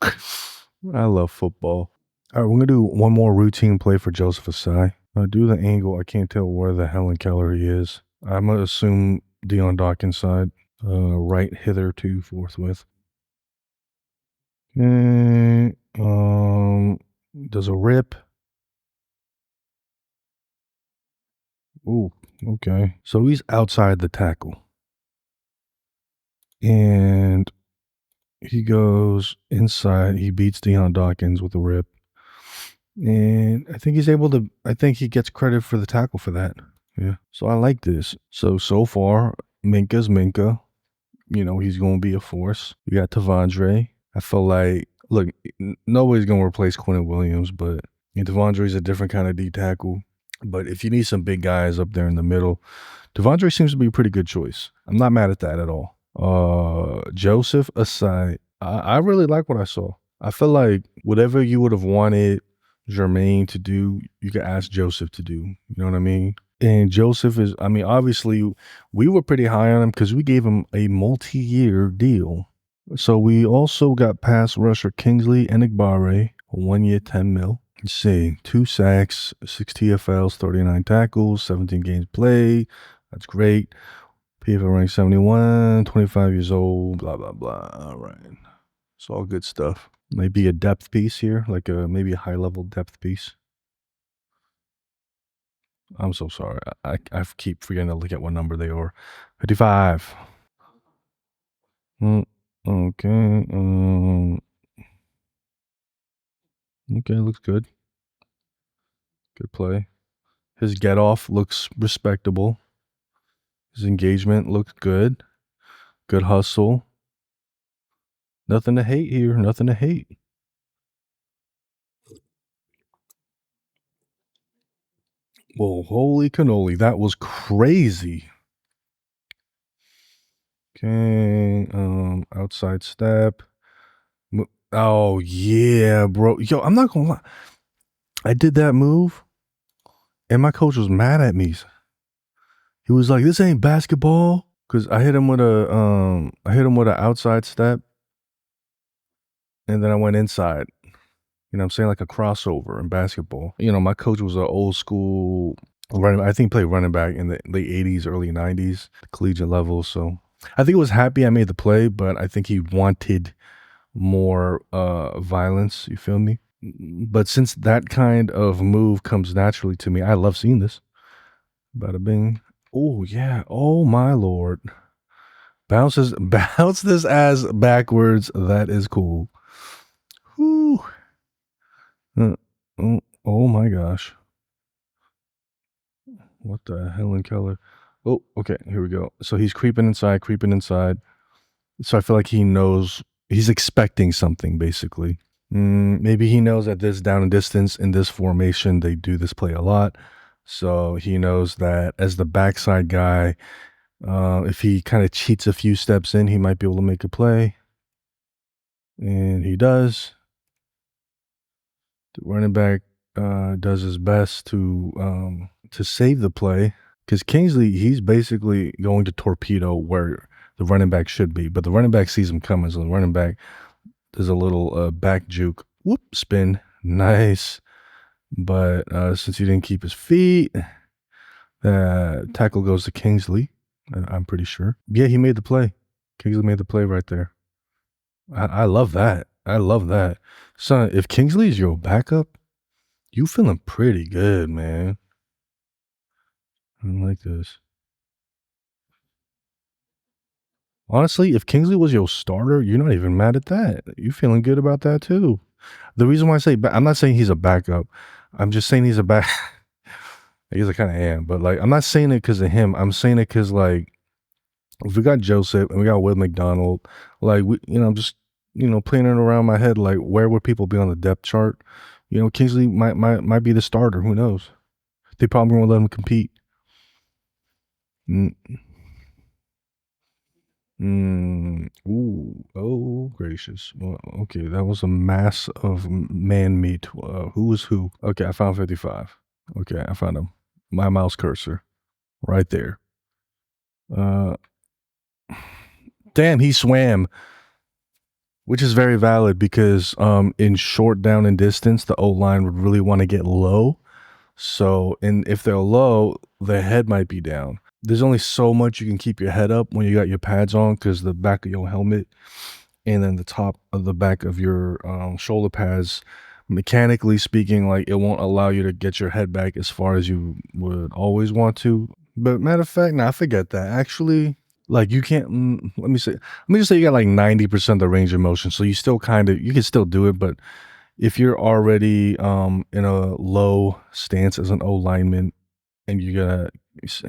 I love football. All right, we're gonna do one more routine play for Joseph Ossai. Do the angle. I can't tell where the hell in Keller he is. I'm gonna assume Dion Dawkins side. Right hither to forthwith. Okay. Does a rip. Ooh, okay. So he's outside the tackle. And he goes inside. He beats Dion Dawkins with a rip. And I think he gets credit for the tackle for that. Yeah. So I like this. So far, Minkah's Minkah. He's going to be a force. We got Tavondre. I feel like, look, nobody's going to replace Quentin Williams, but Tavondre's a different kind of D tackle. But if you need some big guys up there in the middle, Tavondre seems to be a pretty good choice. I'm not mad at that at all. Joseph aside, I really like what I saw. I feel like whatever you would have wanted Jermaine to do, you could ask Joseph to do. You know what I mean? And Joseph is, I mean, obviously, we were pretty high on him because we gave him a multi-year deal. So we also got pass rusher Kingsley Enagbare, 1 year, 10 mil. Let's see, 2 sacks, 6 TFLs, 39 tackles, 17 games played. That's great. PFL rank 71, 25 years old, blah, blah, blah. All right. It's all good stuff. Maybe a depth piece here, like maybe a high-level depth piece. I'm so sorry. I keep forgetting to look at what number they are. 55. Okay. Okay, looks good. Good play. His get off looks respectable. His engagement looks good. Good hustle. Nothing to hate here. Nothing to hate. Whoa, holy cannoli. That was crazy. Okay. Outside step. Oh yeah, bro. Yo, I'm not gonna lie. I did that move, and my coach was mad at me. He was like, "This ain't basketball," because I hit him with an outside step, and then I went inside. You know what I'm saying? Like a crossover in basketball. You know, my coach was an old school running. I think he played running back in the late '80s, early '90s, collegiate level. So I think he was happy I made the play, but I think he wanted more violence. You feel me? But since that kind of move comes naturally to me, I love seeing this. Bada bing. Oh yeah. Oh my lord. Bounce this ass backwards. That is cool. Whew. Oh my gosh. What the hell in Keller? Oh, okay, here we go. So he's creeping inside, creeping inside. So I feel like he knows he's expecting something, basically. Maybe he knows that this down and distance in this formation, they do this play a lot. So he knows that as the backside guy, if he kind of cheats a few steps in, he might be able to make a play. And he does. The running back does his best to save the play. Because Kingsley, he's basically going to torpedo where the running back should be, but the running back sees him coming, so the running back does a little back juke, whoop, spin, nice. But since he didn't keep his feet, tackle goes to Kingsley. I'm pretty sure. Yeah, he made the play. Kingsley made the play right there. I love that. I love that, son. If Kingsley is your backup, you feeling pretty good, man. I like this. Honestly, if Kingsley was your starter, you're not even mad at that. You feeling good about that too. The reason why I say I'm not saying he's a backup. I'm just saying he's a back. I guess I kind of am, but like I'm not saying it because of him. I'm saying it because like if we got Joseph and we got Will McDonald, like I'm just playing it around my head. Like where would people be on the depth chart? Kingsley might be the starter. Who knows? They probably won't let him compete. Mm, Ooh. Oh, gracious. Well, okay, that was a mass of man meat. Who was who? Okay, I found 55. Okay, I found him. My mouse cursor. Right there. Uh, Damn, he swam, which is very valid because in short down and distance, the O line would really want to get low. So, and if they're low, the head might be down. There's only so much you can keep your head up when you got your pads on because the back of your helmet and then the top of the back of your shoulder pads, mechanically speaking, like it won't allow you to get your head back as far as you would always want to. But matter of fact, I forget that. Actually, like you can't. Let me just say you got like 90% of the range of motion, so you still you can still do it, but if you're already in a low stance as an O lineman and you gotta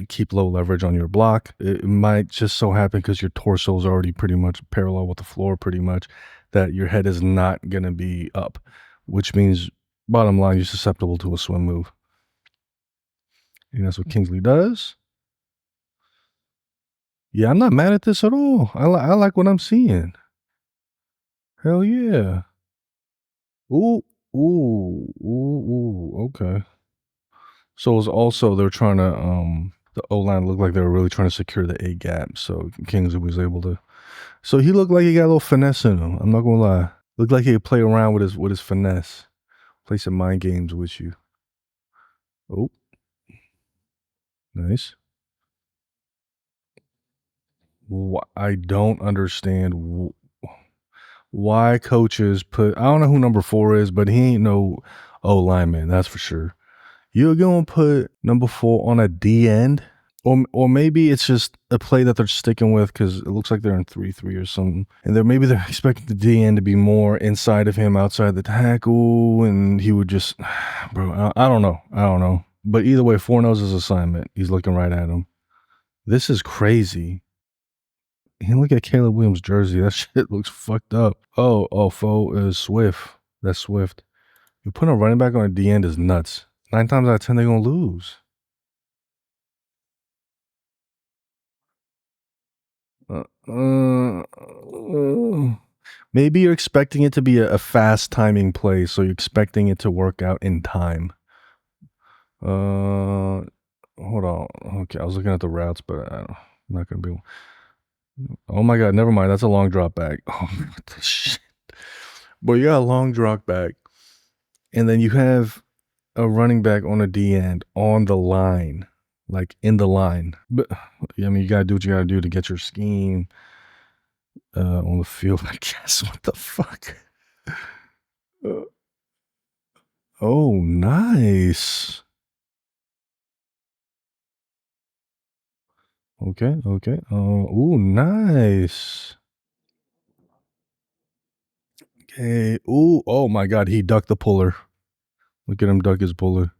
keep low leverage on your block, it might just so happen because your torso is already pretty much parallel with the floor, pretty much, that your head is not gonna be up, which means bottom line, you're susceptible to a swim move. And that's what Kingsley does. Yeah, I'm not mad at this at all. I like what I'm seeing. Hell yeah. Ooh, ooh. Okay. So it's also they're trying to the O line looked like they were really trying to secure the A gap. So Kingsley was able to. So he looked like he got a little finesse in him. I'm not gonna lie. Looked like he could play around with his finesse, play some mind games with you. Oh, nice. I don't understand why coaches put. I don't know who number 4 is, but he ain't no O lineman. That's for sure. You're gonna put number 4 on a D end. Or maybe it's just a play that they're sticking with because it looks like they're in 3-3 or something. And maybe they're expecting the DN to be more inside of him, outside the tackle, and he would just, bro, I don't know. I don't know. But either way, 4 knows his assignment. He's looking right at him. This is crazy. And look at Caleb Williams' jersey. That shit looks fucked up. Oh, foe is Swift. That's Swift. You put a running back on a D end is nuts. 9 times out of 10, they're going to lose. Maybe you're expecting it to be a fast timing play, so you're expecting it to work out in time. Hold on. Okay, I was looking at the routes, but I'm not gonna be. Oh my god, never mind. That's a long drop back. Oh, what the shit. But you got a long drop back, and then you have a running back on a D end on the line, like in the line. But I mean, you gotta do what you gotta do to get your scheme on the field. I guess. What the fuck? Uh, oh, nice. Okay. Ooh, nice. Okay. Ooh. Oh my god, he ducked the puller. Look at him duck his puller.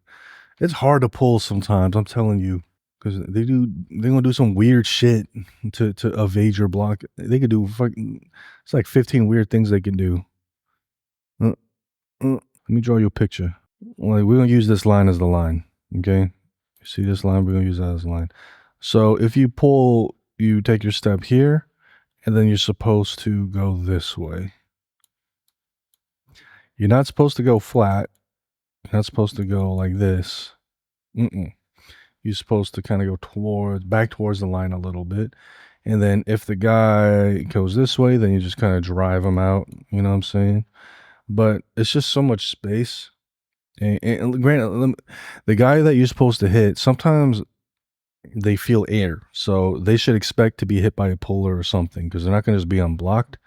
It's hard to pull sometimes. I'm telling you. Because they're gonna do some weird shit to evade your block. They could do fucking. It's like 15 weird things they can do. Let me draw you a picture. Like we're gonna use this line as the line. Okay, you see this line? We're gonna use that as a line. So if you pull, you take your step here, and then you're supposed to go this way. You're not supposed to go flat. You're not supposed to go like this. You're supposed to kind of go back towards the line a little bit. And then if the guy goes this way, then you just kind of drive him out. You know what I'm saying? But it's just so much space. And granted, the guy that you're supposed to hit, sometimes they feel air. So they should expect to be hit by a puller or something because they're not going to just be unblocked.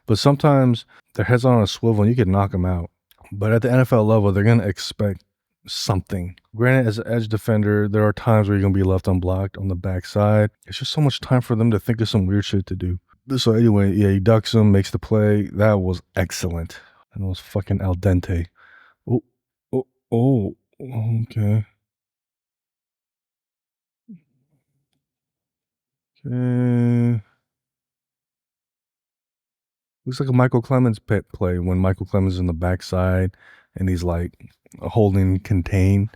But sometimes their head's on a swivel and you can knock them out. But at the NFL level, they're going to expect something. Granted, as an edge defender, there are times where you're going to be left unblocked on the backside. It's just so much time for them to think of some weird shit to do. So anyway, yeah, he ducks him, makes the play. That was excellent. And it was fucking al dente. Oh, okay. Looks like a Michael Clemens pet play when Michael Clemens is in the backside and he's like holding contain.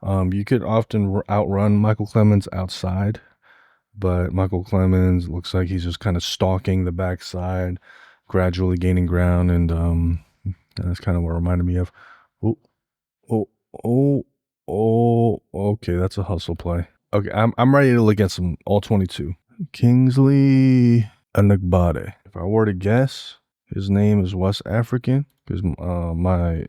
You could often outrun Michael Clemens outside, but Michael Clemens looks like he's just kind of stalking the backside, gradually gaining ground, and that's kind of what it reminded me of. Oh, oh, oh, okay, that's a hustle play. Okay, I'm ready to look at some all 22. Kingsley Enagbare. If I were to guess, his name is West African because my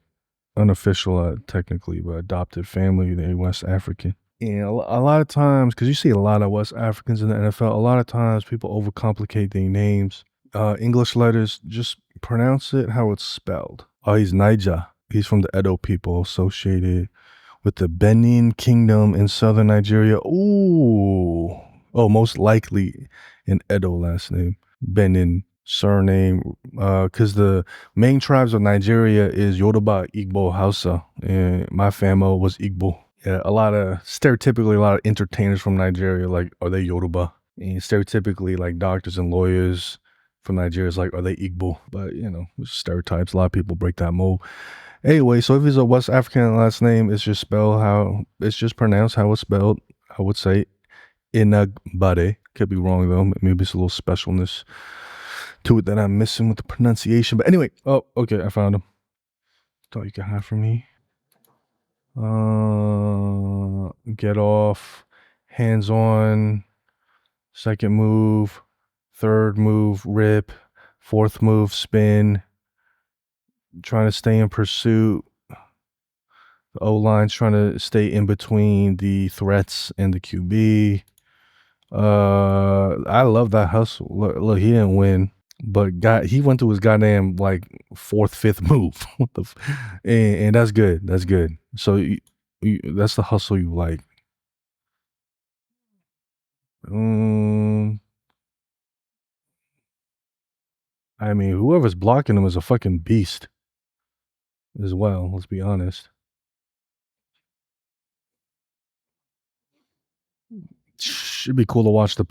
unofficial, technically, but adopted family, they're West African. And a lot of times, because you see a lot of West Africans in the NFL, a lot of times people overcomplicate their names. English letters, just pronounce it how it's spelled. Oh, he's Niger. He's from the Edo people associated with the Benin Kingdom in southern Nigeria. Ooh. Oh, most likely an Edo last name. Benin surname. Because the main tribes of Nigeria is Yoruba, Igbo, Hausa. And my family was Igbo. Yeah, a lot of entertainers from Nigeria, like, are they Yoruba? And stereotypically, like, doctors and lawyers from Nigeria is like, are they Igbo? But, stereotypes. A lot of people break that mold. Anyway, so if he's a West African last name, it's just pronounced how it's spelled. I would say Enagbare. Could be wrong though. Maybe it's a little specialness to it that I'm missing with the pronunciation. But anyway, oh, okay, I found him. Thought you could hide from me. Get off, hands on, second move, third move, rip, fourth move, spin, trying to stay in pursuit. The O-line's trying to stay in between the threats and the QB. I love that hustle. Look, he didn't win, but he went to his goddamn like fourth, fifth move. What the, and that's good. That's good. So that's the hustle you like. I mean, whoever's blocking him is a fucking beast as well. Let's be honest. Should be cool to watch the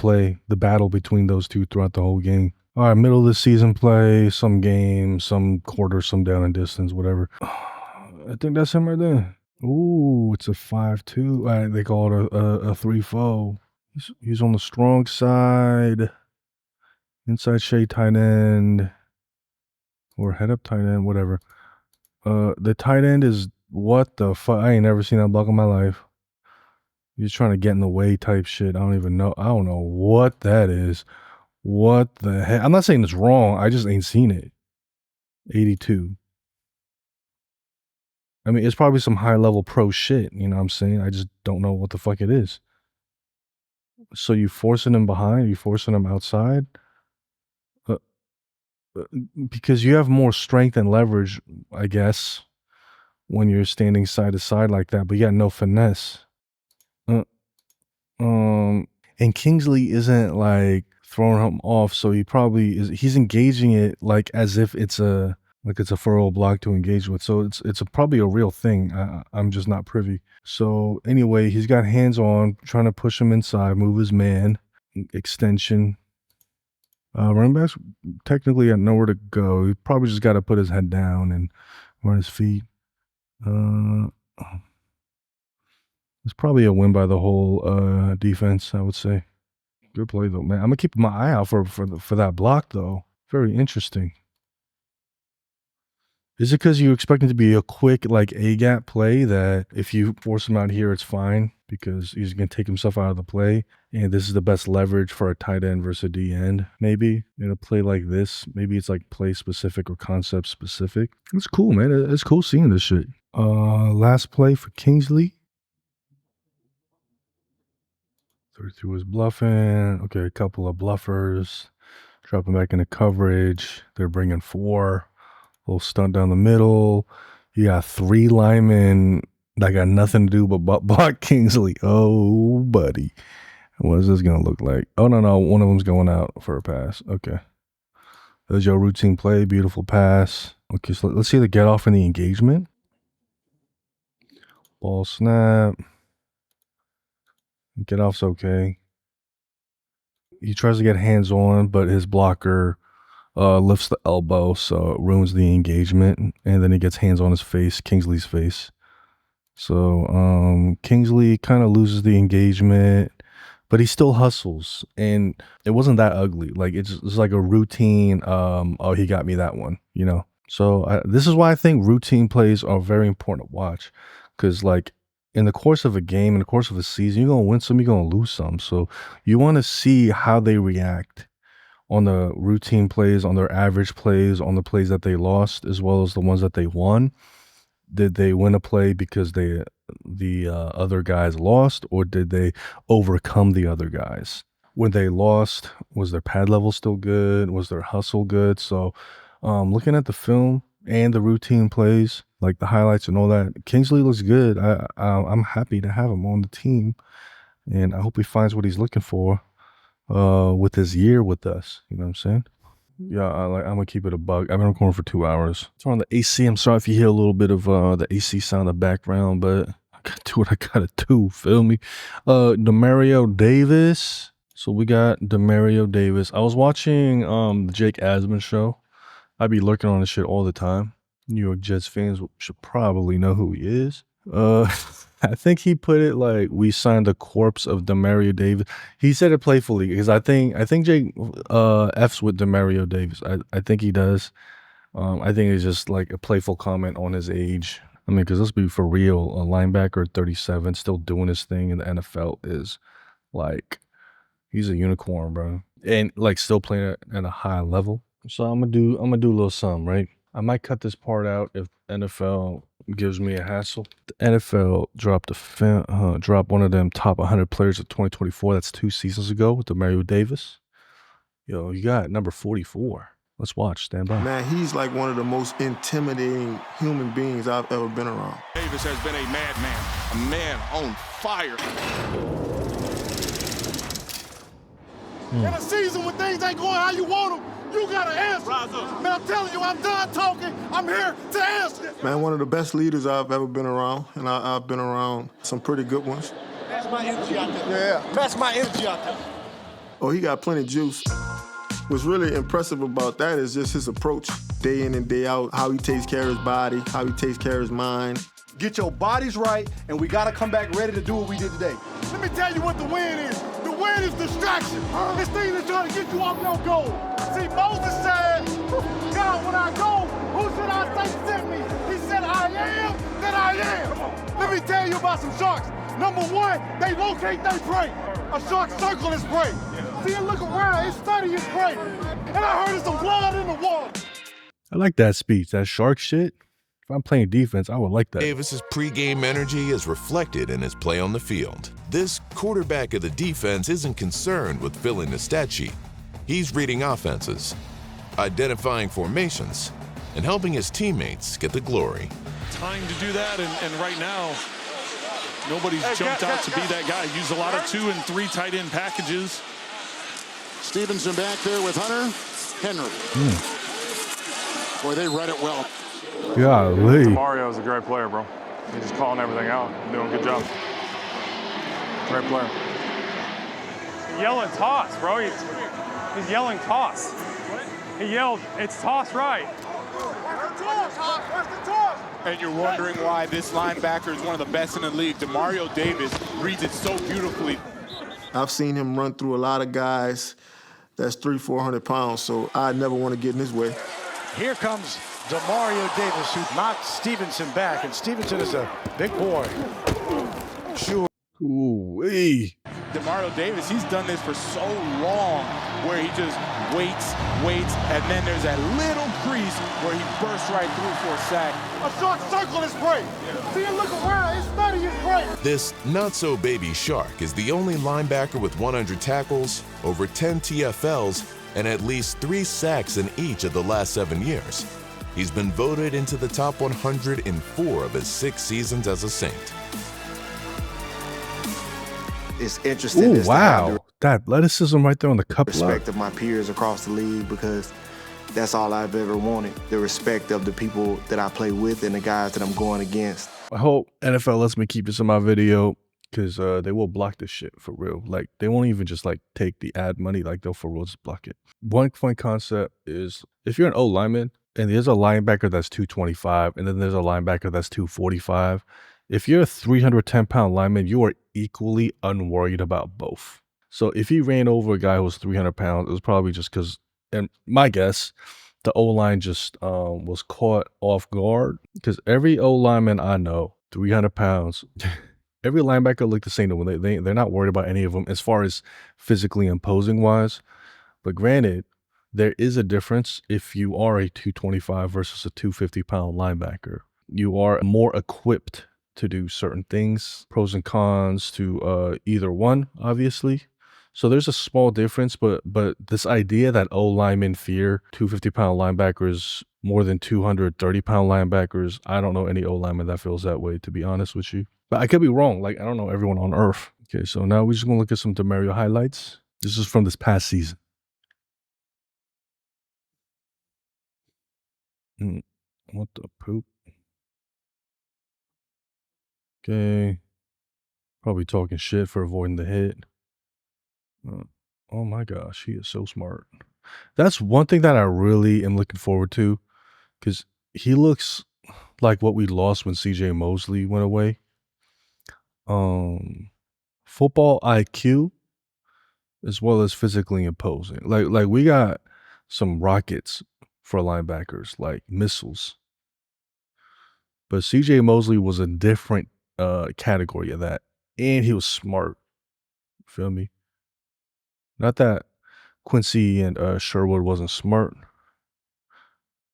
battle between those two throughout the whole game. All right, middle of the season play, some game, some quarter, some down and distance, whatever. I think that's him right there. Ooh, it's a 5-2. They call it a 3-4. He's on the strong side. Inside shade tight end or head up tight end, whatever. The tight end is what the fuck? I ain't never seen that block in my life. He's trying to get in the way type shit. I don't even know. I don't know what that is. What the heck? I'm not saying it's wrong. I just ain't seen it. 82. I mean, it's probably some high level pro shit. You know what I'm saying? I just don't know what the fuck it is. So you forcing him behind? You forcing him outside? Because you have more strength and leverage, I guess, when you're standing side to side like that. But yeah, no finesse. And Kingsley isn't like throwing him off, so he probably is. He's engaging it like as if it's a furrow block to engage with. So it's probably a real thing. I'm just not privy. So anyway, he's got hands on, trying to push him inside, move his man, extension. Running backs technically had nowhere to go. He probably just got to put his head down and run his feet. It's probably a win by the whole defense, I would say. Good play though, man. I'm gonna keep my eye out for that block though. Very interesting. Is it because you expect it to be a quick like A gap play that if you force him out here, it's fine because he's gonna take himself out of the play, and this is the best leverage for a tight end versus a D end? Maybe in a play like this, maybe it's like play specific or concept specific. It's cool, man. It's cool seeing this shit. Last play for Kingsley. Through his bluffing. Okay, a couple of bluffers. Dropping back into coverage. They're bringing 4. Little stunt down the middle. You got 3 linemen that got nothing to do but block Kingsley. Oh, buddy. What is this going to look like? Oh, no. One of them's going out for a pass. Okay. There's your routine play. Beautiful pass. Okay, so let's see the get off and the engagement. Ball snap. Get off's okay. He tries to get hands on, but his blocker lifts the elbow, so it ruins the engagement. And then he gets hands on his face, Kingsley's face. So Kingsley kind of loses the engagement, but he still hustles. And it wasn't that ugly. Like it's like a routine. Oh, he got me that one, you know. So this is why I think routine plays are very important to watch, because like in the course of a game, in the course of a season, you're gonna win some, you're gonna lose some. So you want to see how they react on the routine plays, on their average plays, on the plays that they lost, as well as the ones that they won. Did they win a play because the other guys lost, or did they overcome the other guys? When they lost, was their pad level still good? Was their hustle good? So looking at the film and the routine plays, like the highlights and all that, Kingsley looks good. I'm happy to have him on the team, and I hope he finds what he's looking for with his year with us. You know what I'm saying? Yeah, I'm gonna keep it a bug. I've been recording for 2 hours. Turn on the AC. I'm sorry if you hear a little bit of the AC sound in the background, but I gotta do what I gotta do. Feel me? Demario Davis. So we got Demario Davis. I was watching the Jake Asman show. I be lurking on this shit all the time. New York Jets fans should probably know who he is. I think he put it like, we signed the corpse of Demario Davis. He said it playfully because I think Jake F's with Demario Davis. I think he does. I think it's just like a playful comment on his age. I mean, because let's be for real, a linebacker at 37 still doing his thing in the NFL is like, he's a unicorn, bro, and like still playing at a high level. So I'm gonna do a little something, right? I might cut this part out if NFL gives me a hassle. The NFL dropped one of them top 100 players of 2024. That's 2 seasons ago with Demario Davis. Yo, you got number 44. Let's watch. Stand by. Man, he's like one of the most intimidating human beings I've ever been around. Davis has been a madman, a man on fire. In a season when things ain't going how you want them, you gotta answer. Man, I'm telling you, I'm done talking. I'm here to answer. Man, one of the best leaders I've ever been around, and I've been around some pretty good ones. That's my energy out there. Yeah, that's my energy out there. Oh, he got plenty of juice. What's really impressive about that is just his approach, day in and day out, how he takes care of his body, how he takes care of his mind. Get your bodies right, and we gotta come back ready to do what we did today. Let me tell you what the win is. The win is distraction. This thing is trying to get you off your goal. See, Moses said, God, when I go, who should I say sent me? He said, I am that I am. Let me tell you about some sharks. Number one, they locate their prey. A shark circle is prey. See it look around, it study its prey. And I heard there's some blood in the water. I like that speech, that shark shit. If I'm playing defense, I would like that. Davis's pregame energy is reflected in his play on the field. This quarterback of the defense isn't concerned with filling the stat sheet. He's reading offenses, identifying formations, and helping his teammates get the glory. Time to do that, and right now, nobody's jumped out to be that guy. Used a lot of 2 and 3 tight end packages. Stevenson back there with Hunter Henry. Boy, they read it well. Golly. Demario is a great player, bro. He's just calling everything out. Doing a good job. Great player. Yelling toss, bro. He's yelling toss. He yelled, it's toss right. And you're wondering why this linebacker is one of the best in the league. Demario Davis reads it so beautifully. I've seen him run through a lot of guys that's 300-400 pounds, so I never want to get in his way. Here comes Demario Davis, who knocked Stevenson back, and Stevenson is a big boy. Sure. Ooh-wee. Demario Davis, he's done this for so long, where he just waits, and then there's that little crease where he bursts right through for a sack. A shark circle is prey. See it look around, it study its prey. This not-so-baby Shark is the only linebacker with 100 tackles, over 10 TFLs, and at least 3 sacks in each of the last 7 years. He's been voted into the top 100 in 4 of his 6 seasons as a Saint. It's interesting. Ooh, wow. That athleticism right there on the cup. Respect of my peers across the league, because that's all I've ever wanted. The respect of the people that I play with and the guys that I'm going against. I hope NFL lets me keep this in my video, because they will block this shit for real. Like, they won't even just like take the ad money. Like, they'll for real just block it. One point concept is, if you're an O lineman and there's a linebacker that's 225 and then there's a linebacker that's 245, if you're a 310-pound lineman, you are equally unworried about both. So if he ran over a guy who was 300 pounds, it was probably just because, and my guess, the O-line just was caught off guard, because every O-lineman I know, 300 pounds, every linebacker looked the same to them. They're not worried about any of them as far as physically imposing wise. But granted, there is a difference if you are a 225 versus a 250-pound linebacker. You are more equipped to do certain things, pros and cons to either one, obviously. So there's a small difference, but this idea that O linemen fear 250-pound linebackers more than 230-pound linebackers, I don't know any O lineman that feels that way, to be honest with you. But I could be wrong. Like, I don't know everyone on earth. Okay, so now we're just gonna look at some Demario highlights. This is from this past season. What the poop? Okay. Probably talking shit for avoiding the hit. Oh my gosh, he is so smart. That's one thing that I really am looking forward to, because he looks like what we lost when CJ Mosley went away. Football IQ as well as physically imposing. Like we got some rockets for linebackers, like missiles. But CJ Mosley was a different category of that. And he was smart. Feel me? Not that Quincy and Sherwood wasn't smart,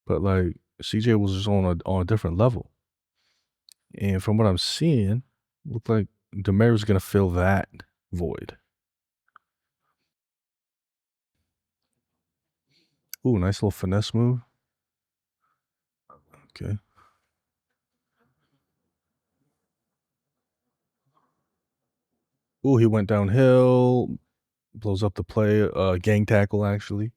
but like CJ was just on a different level. And from what I'm seeing, looked like Demario's gonna fill that void. Ooh, nice little finesse move. Okay. Ooh, he went downhill. Blows up the play. Gang tackle, actually.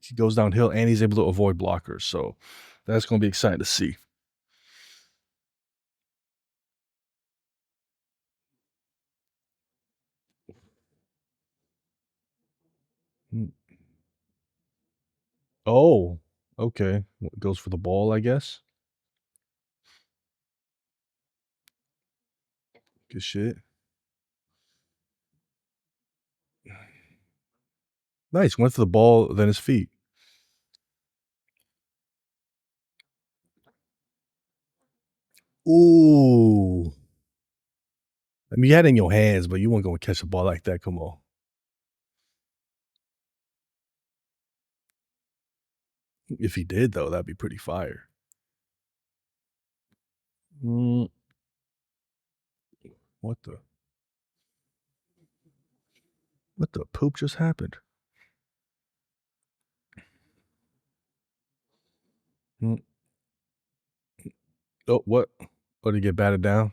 He goes downhill and he's able to avoid blockers. So that's going to be exciting to see. Oh, okay. Goes for the ball, I guess. Good shit. Nice. Went for the ball, then his feet. Ooh. I mean, you had it in your hands, but you weren't going to catch the ball like that. Come on. If he did, though, that'd be pretty fire. What the poop just happened? Oh, what? Oh, did he get batted down?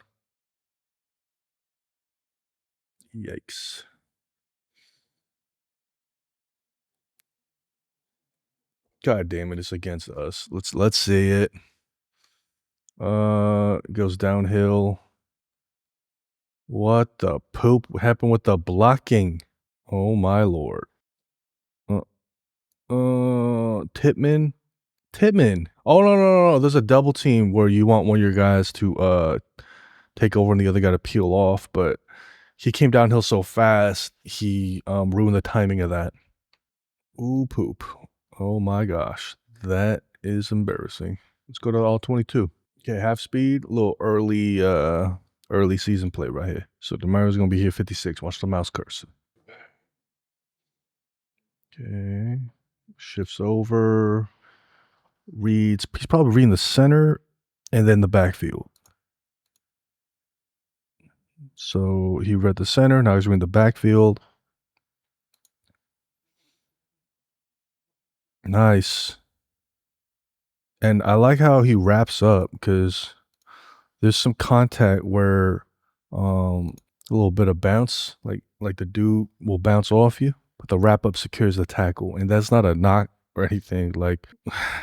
Yikes. God damn it, it's against us. Let's see it. Goes downhill. What the poop happened with the blocking? Oh my lord. Titman. Oh no. There's a double team where you want one of your guys to take over and the other guy to peel off, but he came downhill so fast, he ruined the timing of that. Ooh, poop. Oh my gosh. That is embarrassing. Let's go to all 22. Okay, half speed, a little early season play right here. So Demario's gonna be here 56. Watch the mouse cursor. Okay. Shifts over. Reads. He's probably reading the center and then the backfield. So he read the center. Now he's reading the backfield. Nice. And I like how he wraps up because there's some contact where a little bit of bounce, like the dude will bounce off you, but the wrap up secures the tackle. And that's not a knock or anything. Like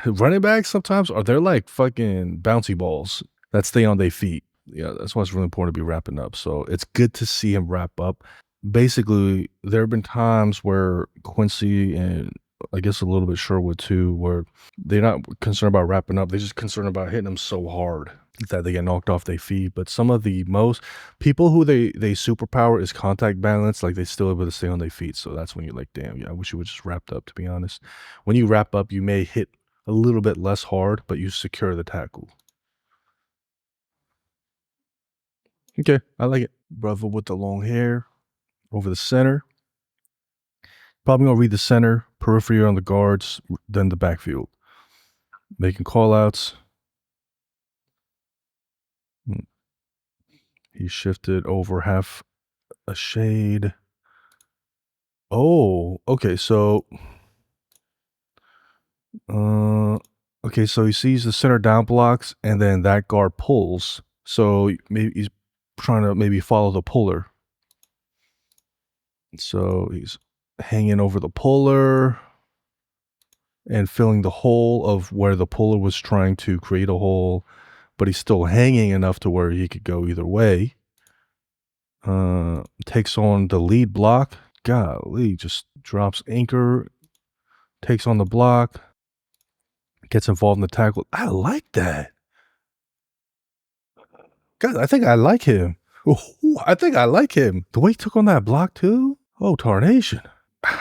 running backs sometimes they're like fucking bouncy balls that stay on their feet. Yeah, that's why it's really important to be wrapping up. So it's good to see him wrap up. Basically, there have been times where Quincy and I guess a little bit Sherwood too, where they're not concerned about wrapping up. They're just concerned about hitting them so hard that they get knocked off their feet. But some of the most people who they superpower is contact balance, like they still able to stay on their feet. So that's when you're like, damn, yeah, I wish you would just wrapped up, to be honest. When you wrap up, you may hit a little bit less hard, but you secure the tackle. Okay, I like it. Brother with the long hair over the center. Probably gonna read the center, periphery on the guards, then the backfield. Making call outs. He shifted over half a shade. Oh, okay, so he sees the center down blocks and then that guard pulls. So maybe he's trying to maybe follow the puller. So he's hanging over the puller and filling the hole of where the puller was trying to create a hole, but he's still hanging enough to where he could go either way. Takes on the lead block. Golly, just drops anchor, takes on the block, gets involved in the tackle. I like that. God, I think I like him. I think I like him. The way he took on that block too. Oh, tarnation.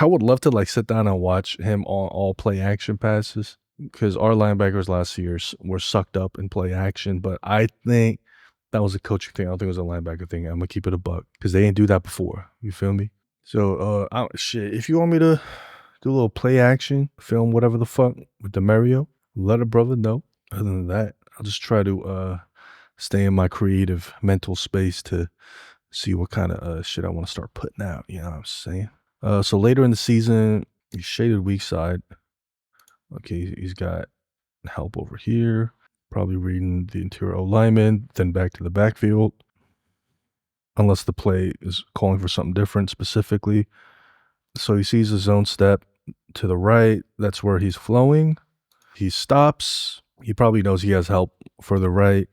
I would love to like sit down and watch him on all play action passes because our linebackers last year were sucked up in play action. But I think that was a coaching thing. I don't think it was a linebacker thing. I'm gonna keep it a buck because they didn't do that before. You feel me? So, shit. If you want me to do a little play action, film whatever the fuck with Demario, let a brother know. Other than that, I'll just try to stay in my creative mental space to see what kind of shit I want to start putting out. You know what I'm saying? So later in the season, he shaded weak side. Okay, he's got help over here. Probably reading the interior alignment, then back to the backfield. Unless the play is calling for something different specifically. So he sees his zone step to the right. That's where he's flowing. He stops. He probably knows he has help further right.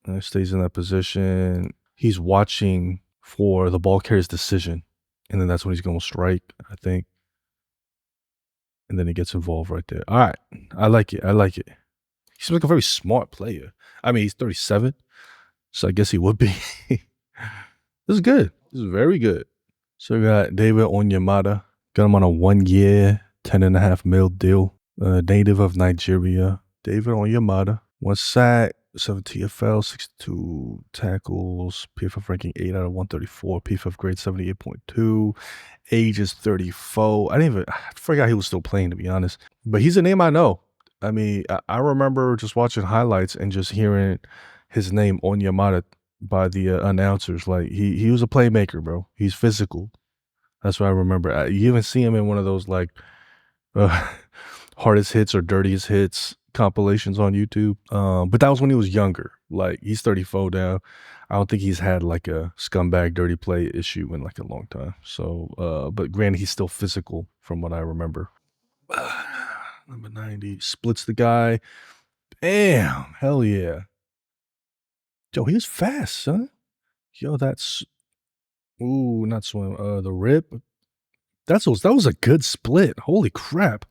And stays in that position. He's watching for the ball carrier's decision. And then that's when he's going to strike, I think. And then he gets involved right there. All right. I like it. He seems like a very smart player. I mean, he's 37. So I guess he would be. This is good. This is very good. So we got David Onyemata. Got him on a 1 year, $10.5 million deal. Native of Nigeria. David Onyemata. 1 sack, 7 TFL, 62 tackles. PFF ranking 8 out of 134. PFF grade 78.2. Age is 34. I forgot he was still playing, to be honest. But he's a name I know. I mean, I remember just watching highlights and just hearing his name, Onyemata, by the announcers. Like, he was a playmaker, bro. He's physical. That's what I remember. You even see him in one of those, like, hardest hits or dirtiest hits compilations on YouTube. But that was when he was younger. Like, he's 34 now. I don't think he's had like a scumbag dirty play issue in like a long time. So, but granted, he's still physical from what I remember. Number 90 splits the guy. Bam! Hell yeah. Yo, he was fast, son. Yo, that's not swim. The rip. That was a good split. Holy crap.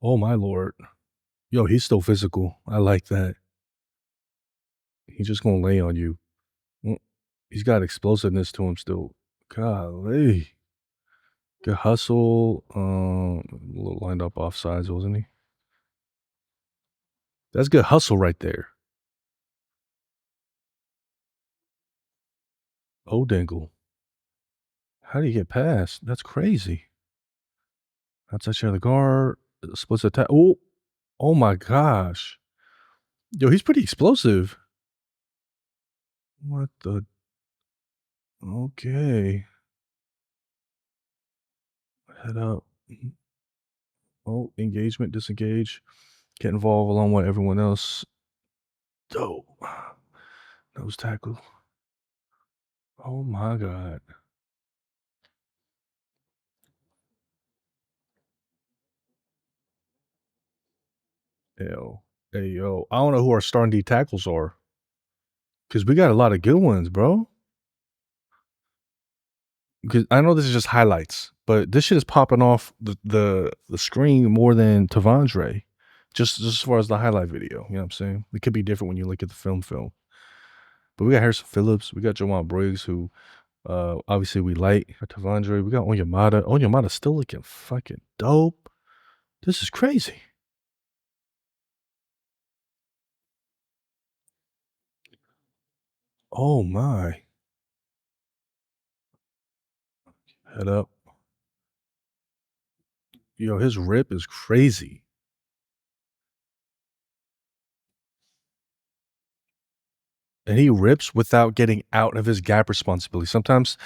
Oh my lord. Yo, he's still physical. I like that. He's just gonna lay on you. He's got explosiveness to him still. Golly. Good hustle. A little lined up offsides, wasn't he? That's good hustle right there. O'Dingle. How do you get past? That's crazy. Outside share the guard. Splits attack. Oh my gosh. Yo, he's pretty explosive. What the? Okay. Head up. Oh, engagement, disengage. Get involved along with everyone else. Oh. Nose tackle. Oh my god. Yo. Hey, yo. I don't know who our starting D tackles are. Because we got a lot of good ones, bro. Because I know this is just highlights, but this shit is popping off the screen more than Tavondre. Just as far as the highlight video. You know what I'm saying? It could be different when you look at the film. But we got Harrison Phillips. We got Jamal Briggs, who obviously we like. Tavondre. We got Onyemata. Onyemata still looking fucking dope. This is crazy. Oh my. Head up. Yo, his rip is crazy. And he rips without getting out of his gap responsibility. Sometimes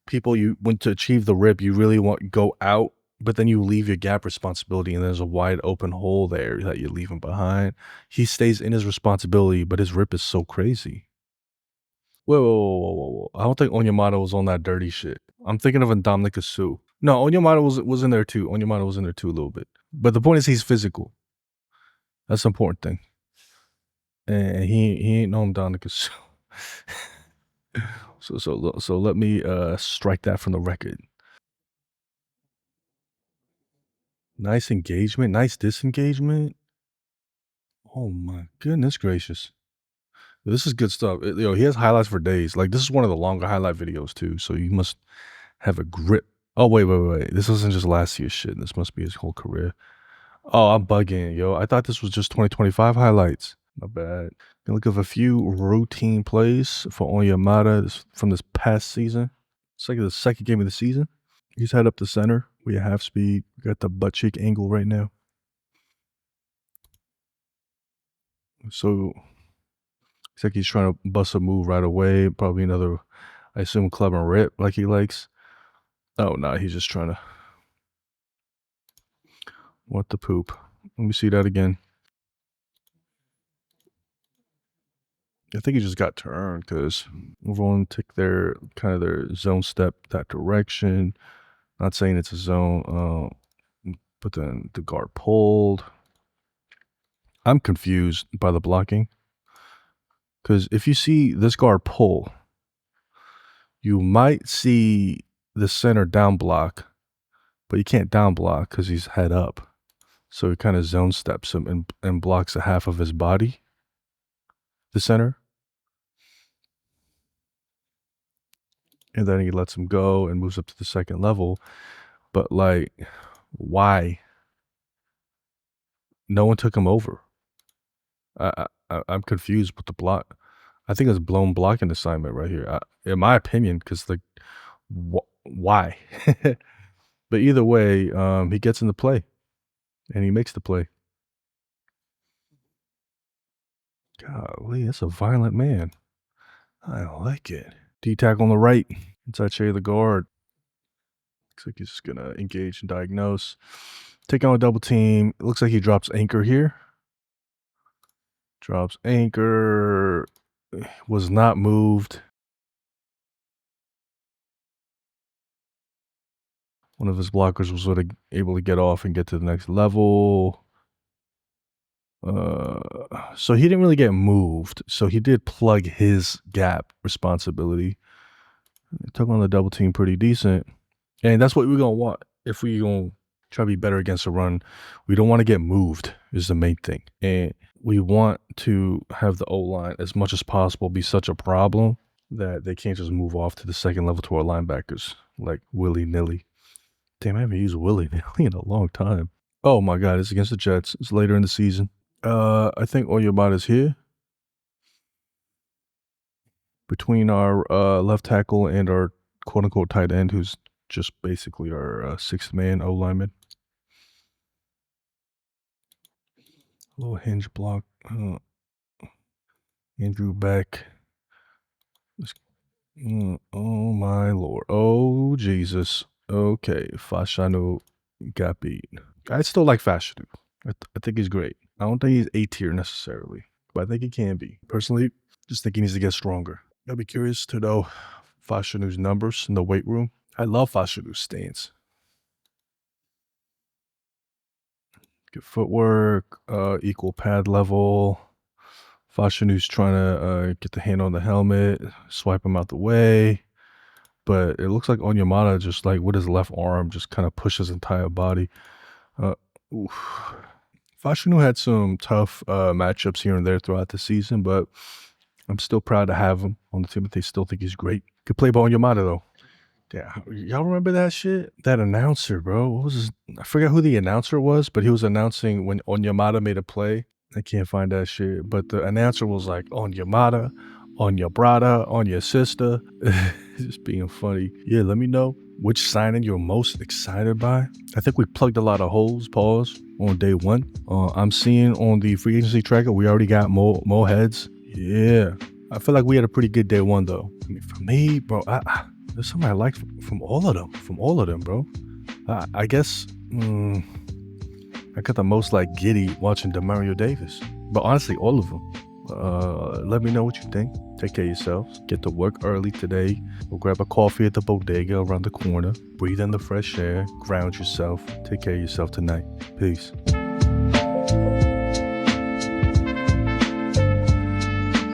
people, when to achieve the rip, you really want go out, but then you leave your gap responsibility and there's a wide open hole there that you're leaving behind. He stays in his responsibility, but his rip is so crazy. Whoa. I don't think Onyemata was on that dirty shit. I'm thinking of Ndamukong Suh. No, Onyemata was in there too. Onyemata was in there too a little bit. But the point is he's physical. That's the important thing. And he ain't no Ndamukong Suh. So let me strike that from the record. Nice engagement, nice disengagement. Oh my goodness gracious. This is good stuff. He has highlights for days. Like, this is one of the longer highlight videos too, so you must have a grip. Oh, wait. This isn't just last year's shit. This must be his whole career. Oh, I'm bugging, yo. I thought this was just 2025 highlights. My bad. Gonna look at a few routine plays for Onyemata from this past season. It's like the second game of the season. He's head up the center. We have half speed. We got the butt cheek angle right now. So it's like he's trying to bust a move right away. Probably another, I assume, club and rip like he likes. Oh, no, he's just trying to. What the poop? Let me see that again. I think he just got turned because everyone took their zone step that direction. Not saying it's a zone, but then the guard pulled. I'm confused by the blocking because if you see this guard pull, you might see the center down block, but you can't down block because he's head up. So he kind of zone steps him and blocks a half of his body. the center. And then he lets him go and moves up to the second level. But, like, why? No one took him over. I'm confused with the block. I think it's blown blocking assignment right here, in my opinion, because, like, why? But either way, he gets in the play, and he makes the play. Golly, that's a violent man. I like it. D-tackle on the right, inside shade of the guard. Looks like he's just going to engage and diagnose. Take on a double team. It looks like he drops anchor here. Drops anchor. Was not moved. One of his blockers was sort of able to get off and get to the next level. So he didn't really get moved. So he did plug his gap responsibility. Took on the double team pretty decent. And that's what we're going to want. If we're going to try to be better against the run, we don't want to get moved is the main thing. And we want to have the O-line as much as possible be such a problem that they can't just move off to the second level to our linebackers like willy-nilly. Damn, I haven't used willy-nilly in a long time. Oh my God, it's against the Jets. It's later in the season. I think Onyemata's here. Between our left tackle and our quote-unquote tight end, who's just basically our sixth man O-lineman. Little hinge block. Andrew Beck. Oh my Lord. Oh Jesus. Okay, Fashanu got beat. I still like Fashanu. I think he's great. I don't think he's A tier necessarily, but I think he can be. Personally, just think he needs to get stronger. I'd be curious to know Fashanu's numbers in the weight room. I love Fashanu's stance. Good footwork, equal pad level. Fashanu's trying to get the hand on the helmet, swipe him out the way. But it looks like Onyemata just like with his left arm just kind of pushes his entire body. Fashanu had some tough matchups here and there throughout the season, but I'm still proud to have him on the team. They still think he's great. Good play by Onyemata, though. Yeah, y'all remember that shit? That announcer, bro. What was his? I forgot who the announcer was, but he was announcing when Onyemata made a play. I can't find that shit. But the announcer was like, Onyemata, on your brother, on your sister. Just being funny. Yeah, let me know which signing you're most excited by. I think we plugged a lot of holes, on day one. I'm seeing on the free agency tracker, we already got more heads. Yeah. I feel like we had a pretty good day one, though. I mean, for me, bro, there's something I like from all of them, bro. I guess I got the most like giddy watching Demario Davis. But honestly, all of them. Let me know what you think. Take care of yourselves. Get to work early today. We'll grab a coffee at the bodega around the corner. Breathe in the fresh air. Ground yourself. Take care of yourself tonight. Peace.